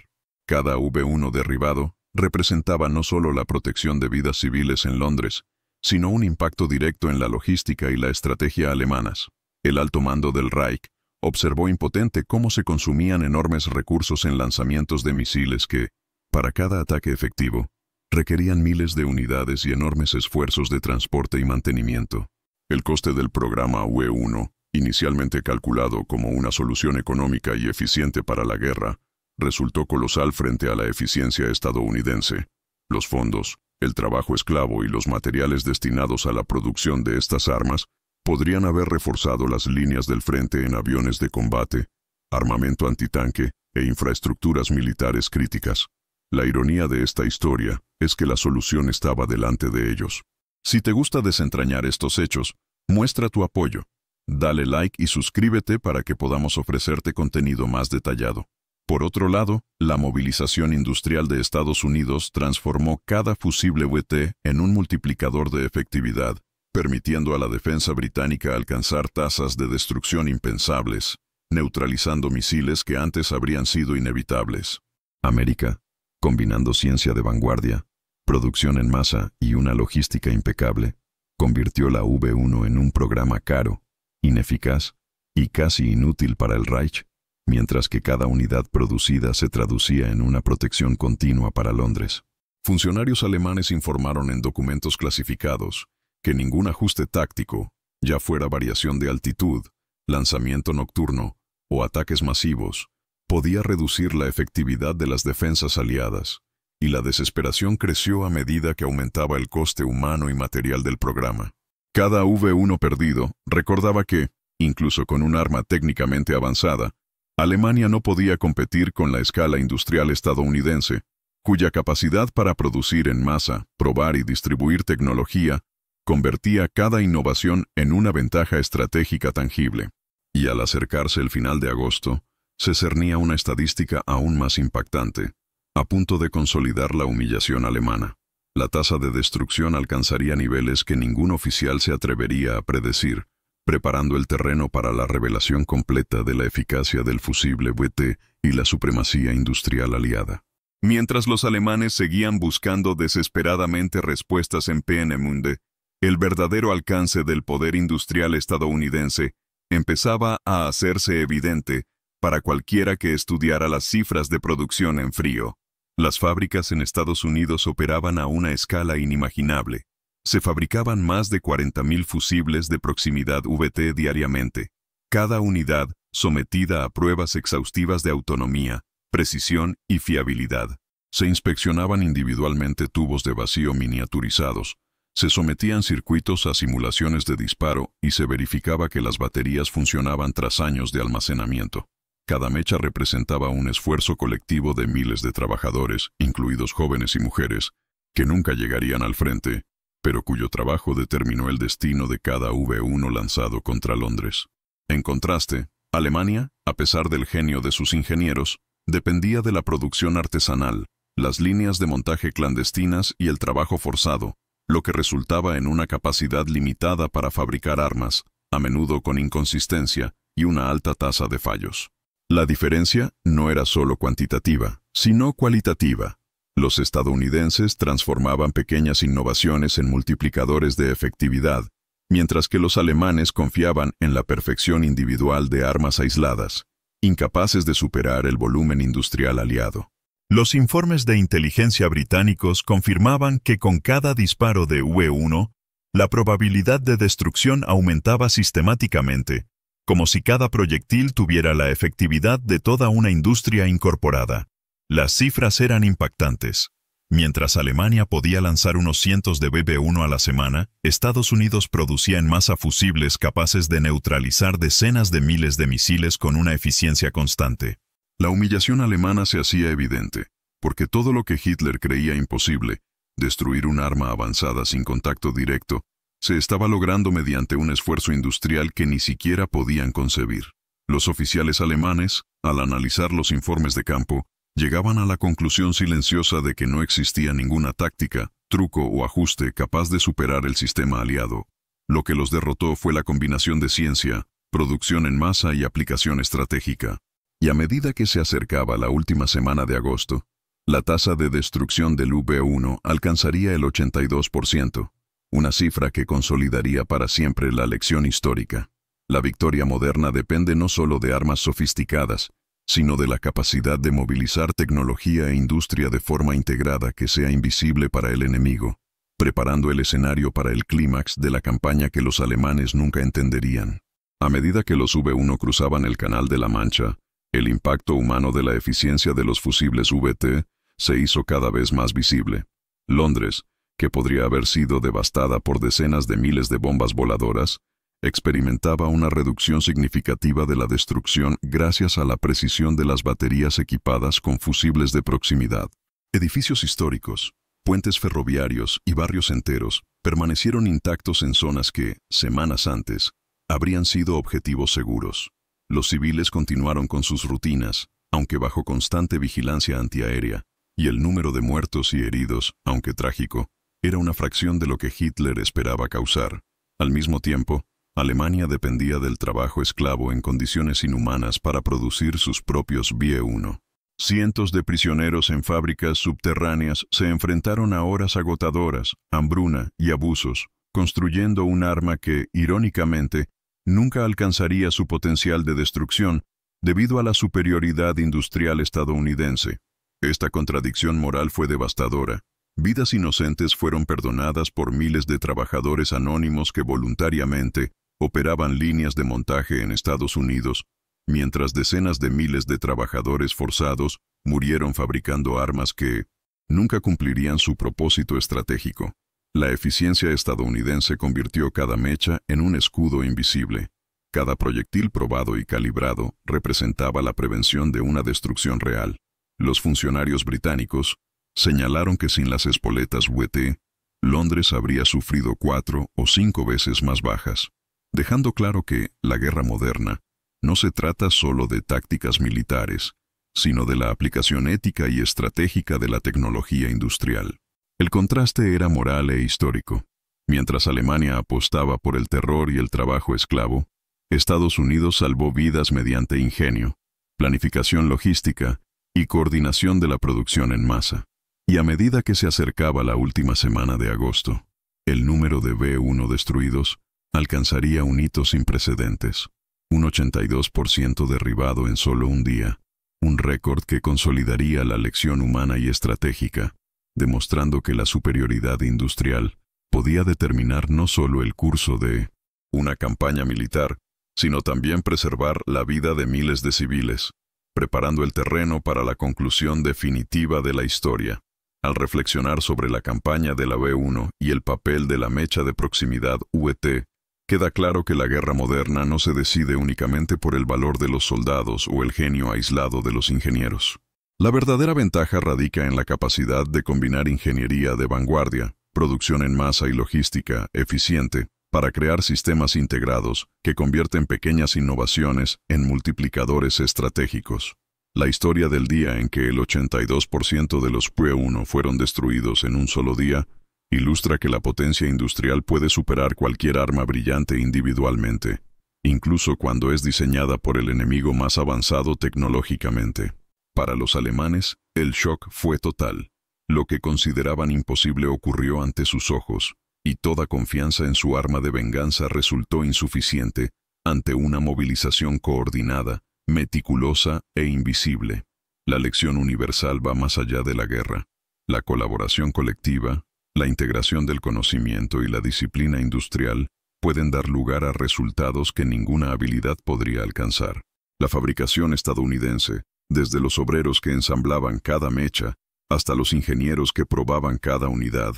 Cada V1 derribado representaba no solo la protección de vidas civiles en Londres, sino un impacto directo en la logística y la estrategia alemanas. El alto mando del Reich observó impotente cómo se consumían enormes recursos en lanzamientos de misiles que, para cada ataque efectivo, requerían miles de unidades y enormes esfuerzos de transporte y mantenimiento. El coste del programa V1, inicialmente calculado como una solución económica y eficiente para la guerra, resultó colosal frente a la eficiencia estadounidense. Los fondos, el trabajo esclavo y los materiales destinados a la producción de estas armas podrían haber reforzado las líneas del frente en aviones de combate, armamento antitanque e infraestructuras militares críticas. La ironía de esta historia es que la solución estaba delante de ellos. Si te gusta desentrañar estos hechos, muestra tu apoyo. Dale like y suscríbete para que podamos ofrecerte contenido más detallado. Por otro lado, la movilización industrial de Estados Unidos transformó cada fusible VT en un multiplicador de efectividad, permitiendo a la defensa británica alcanzar tasas de destrucción impensables, neutralizando misiles que antes habrían sido inevitables. América, combinando ciencia de vanguardia, producción en masa y una logística impecable, convirtió la V1 en un programa caro, ineficaz y casi inútil para el Reich, mientras que cada unidad producida se traducía en una protección continua para Londres. Funcionarios alemanes informaron en documentos clasificados que ningún ajuste táctico, ya fuera variación de altitud, lanzamiento nocturno o ataques masivos, podía reducir la efectividad de las defensas aliadas, y la desesperación creció a medida que aumentaba el coste humano y material del programa. Cada V1 perdido recordaba que, incluso con un arma técnicamente avanzada, Alemania no podía competir con la escala industrial estadounidense, cuya capacidad para producir en masa, probar y distribuir tecnología convertía cada innovación en una ventaja estratégica tangible. Y al acercarse el final de agosto, se cernía una estadística aún más impactante, a punto de consolidar la humillación alemana. La tasa de destrucción alcanzaría niveles que ningún oficial se atrevería a predecir, preparando el terreno para la revelación completa de la eficacia del fusible VT y la supremacía industrial aliada. Mientras los alemanes seguían buscando desesperadamente respuestas en Peenemünde, el verdadero alcance del poder industrial estadounidense empezaba a hacerse evidente para cualquiera que estudiara las cifras de producción en frío. Las fábricas en Estados Unidos operaban a una escala inimaginable. Se fabricaban más de 40.000 fusibles de proximidad VT diariamente, cada unidad sometida a pruebas exhaustivas de autonomía, precisión y fiabilidad. Se inspeccionaban individualmente tubos de vacío miniaturizados, se sometían circuitos a simulaciones de disparo y se verificaba que las baterías funcionaban tras años de almacenamiento. Cada mecha representaba un esfuerzo colectivo de miles de trabajadores, incluidos jóvenes y mujeres, que nunca llegarían al frente, pero cuyo trabajo determinó el destino de cada V1 lanzado contra Londres. En contraste, Alemania, a pesar del genio de sus ingenieros, dependía de la producción artesanal, las líneas de montaje clandestinas y el trabajo forzado, lo que resultaba en una capacidad limitada para fabricar armas, a menudo con inconsistencia y una alta tasa de fallos. La diferencia no era solo cuantitativa, sino cualitativa. Los estadounidenses transformaban pequeñas innovaciones en multiplicadores de efectividad, mientras que los alemanes confiaban en la perfección individual de armas aisladas, incapaces de superar el volumen industrial aliado. Los informes de inteligencia británicos confirmaban que con cada disparo de V1, la probabilidad de destrucción aumentaba sistemáticamente, como si cada proyectil tuviera la efectividad de toda una industria incorporada. Las cifras eran impactantes. Mientras Alemania podía lanzar unos cientos de BB-1 a la semana, Estados Unidos producía en masa fusibles capaces de neutralizar decenas de miles de misiles con una eficiencia constante. La humillación alemana se hacía evidente, porque todo lo que Hitler creía imposible, destruir un arma avanzada sin contacto directo, se estaba logrando mediante un esfuerzo industrial que ni siquiera podían concebir. Los oficiales alemanes, al analizar los informes de campo, llegaban a la conclusión silenciosa de que no existía ninguna táctica, truco o ajuste capaz de superar el sistema aliado. Lo que los derrotó fue la combinación de ciencia, producción en masa y aplicación estratégica. Y a medida que se acercaba la última semana de agosto, la tasa de destrucción del V1 alcanzaría el 82%, una cifra que consolidaría para siempre la lección histórica. La victoria moderna depende no solo de armas sofisticadas, sino de la capacidad de movilizar tecnología e industria de forma integrada que sea invisible para el enemigo, preparando el escenario para el clímax de la campaña que los alemanes nunca entenderían. A medida que los V1 cruzaban el Canal de la Mancha, el impacto humano de la eficiencia de los fusibles VT se hizo cada vez más visible. Londres, que podría haber sido devastada por decenas de miles de bombas voladoras, experimentaba una reducción significativa de la destrucción gracias a la precisión de las baterías equipadas con fusibles de proximidad. Edificios históricos, puentes ferroviarios y barrios enteros permanecieron intactos en zonas que, semanas antes, habrían sido objetivos seguros. Los civiles continuaron con sus rutinas, aunque bajo constante vigilancia antiaérea, y el número de muertos y heridos, aunque trágico, era una fracción de lo que Hitler esperaba causar. Al mismo tiempo, Alemania dependía del trabajo esclavo en condiciones inhumanas para producir sus propios BE-1. Cientos de prisioneros en fábricas subterráneas se enfrentaron a horas agotadoras, hambruna y abusos, construyendo un arma que, irónicamente, nunca alcanzaría su potencial de destrucción debido a la superioridad industrial estadounidense. Esta contradicción moral fue devastadora. Vidas inocentes fueron perdonadas por miles de trabajadores anónimos que voluntariamente operaban líneas de montaje en Estados Unidos, mientras decenas de miles de trabajadores forzados murieron fabricando armas que nunca cumplirían su propósito estratégico. La eficiencia estadounidense convirtió cada mecha en un escudo invisible. Cada proyectil probado y calibrado representaba la prevención de una destrucción real. Los funcionarios británicos señalaron que sin las espoletas VT, Londres habría sufrido 4 o 5 veces más bajas, dejando claro que la guerra moderna no se trata solo de tácticas militares, sino de la aplicación ética y estratégica de la tecnología industrial. El contraste era moral e histórico. Mientras Alemania apostaba por el terror y el trabajo esclavo, Estados Unidos salvó vidas mediante ingenio, planificación logística y coordinación de la producción en masa. Y a medida que se acercaba la última semana de agosto, el número de B-1 destruidos alcanzaría un hito sin precedentes, un 82% derribado en solo un día, un récord que consolidaría la lección humana y estratégica, demostrando que la superioridad industrial podía determinar no solo el curso de una campaña militar, sino también preservar la vida de miles de civiles. preparando el terreno para la conclusión definitiva de la historia. Al reflexionar sobre la campaña de la B-1 y el papel de la mecha de proximidad UET, queda claro que la guerra moderna no se decide únicamente por el valor de los soldados o el genio aislado de los ingenieros. La verdadera ventaja radica en la capacidad de combinar ingeniería de vanguardia, producción en masa y logística eficiente para crear sistemas integrados que convierten pequeñas innovaciones en multiplicadores estratégicos. La historia del día en que el 82% de los P-1 fueron destruidos en un solo día ilustra que la potencia industrial puede superar cualquier arma brillante individualmente, incluso cuando es diseñada por el enemigo más avanzado tecnológicamente. Para los alemanes, el shock fue total. Lo que consideraban imposible ocurrió ante sus ojos, y toda confianza en su arma de venganza resultó insuficiente ante una movilización coordinada, meticulosa e invisible. La lección universal va más allá de la guerra. La colaboración colectiva, la integración del conocimiento y la disciplina industrial pueden dar lugar a resultados que ninguna habilidad podría alcanzar. La fabricación estadounidense, desde los obreros que ensamblaban cada mecha hasta los ingenieros que probaban cada unidad,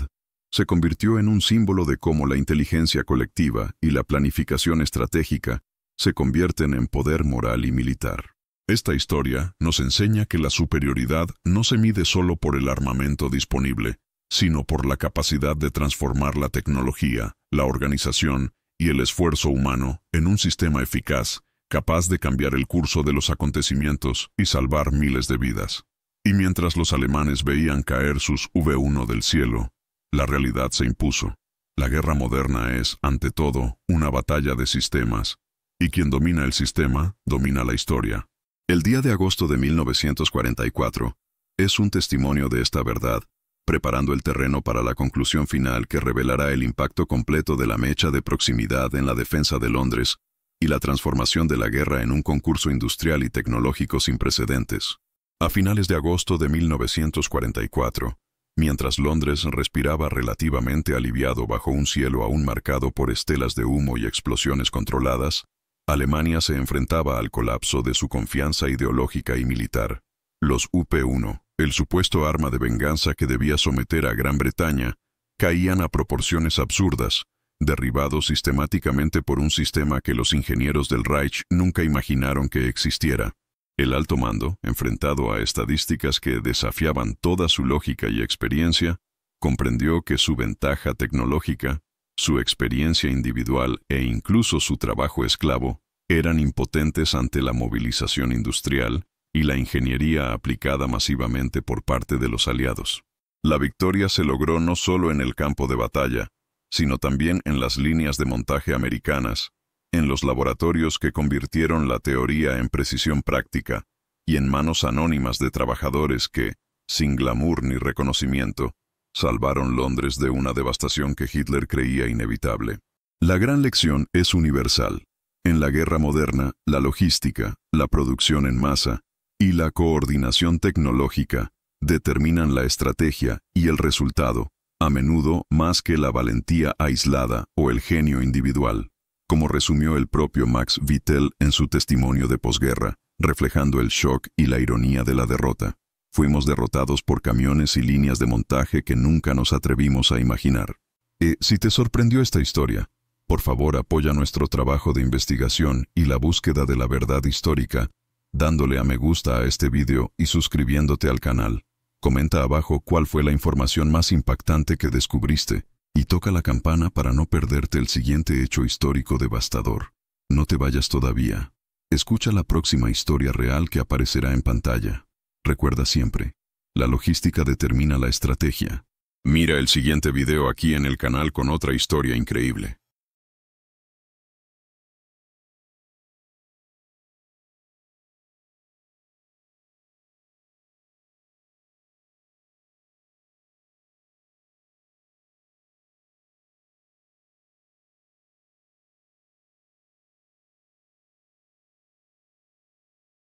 se convirtió en un símbolo de cómo la inteligencia colectiva y la planificación estratégica se convierten en poder moral y militar. Esta historia nos enseña que la superioridad no se mide solo por el armamento disponible, sino por la capacidad de transformar la tecnología, la organización y el esfuerzo humano en un sistema eficaz, capaz de cambiar el curso de los acontecimientos y salvar miles de vidas. Y mientras los alemanes veían caer sus V1 del cielo, la realidad se impuso. La guerra moderna es, ante todo, una batalla de sistemas, y quien domina el sistema, domina la historia. El día de agosto de 1944 es un testimonio de esta verdad, preparando el terreno para la conclusión final que revelará el impacto completo de la mecha de proximidad en la defensa de Londres y la transformación de la guerra en un concurso industrial y tecnológico sin precedentes. A finales de agosto de 1944, mientras Londres respiraba relativamente aliviado bajo un cielo aún marcado por estelas de humo y explosiones controladas, Alemania se enfrentaba al colapso de su confianza ideológica y militar. Los UP-1, el supuesto arma de venganza que debía someter a Gran Bretaña, caían a proporciones absurdas, derribados sistemáticamente por un sistema que los ingenieros del Reich nunca imaginaron que existiera. El alto mando, enfrentado a estadísticas que desafiaban toda su lógica y experiencia, comprendió que su ventaja tecnológica, su experiencia individual e incluso su trabajo esclavo eran impotentes ante la movilización industrial y la ingeniería aplicada masivamente por parte de los aliados. La victoria se logró no solo en el campo de batalla, sino también en las líneas de montaje americanas, en los laboratorios que convirtieron la teoría en precisión práctica, y en manos anónimas de trabajadores que, sin glamour ni reconocimiento, salvaron Londres de una devastación que Hitler creía inevitable. La gran lección es universal. En la guerra moderna, la logística, la producción en masa y la coordinación tecnológica determinan la estrategia y el resultado, a menudo más que la valentía aislada o el genio individual, como resumió el propio Max Vittel en su testimonio de posguerra, reflejando el shock y la ironía de la derrota. Fuimos derrotados por camiones y líneas de montaje que nunca nos atrevimos a imaginar. Si te sorprendió esta historia, por favor apoya nuestro trabajo de investigación y la búsqueda de la verdad histórica, dándole a me gusta a este video y suscribiéndote al canal. Comenta abajo cuál fue la información más impactante que descubriste y toca la campana para no perderte el siguiente hecho histórico devastador. No te vayas todavía. Escucha la próxima historia real que aparecerá en pantalla. Recuerda siempre, la logística determina la estrategia. Mira el siguiente video aquí en el canal con otra historia increíble.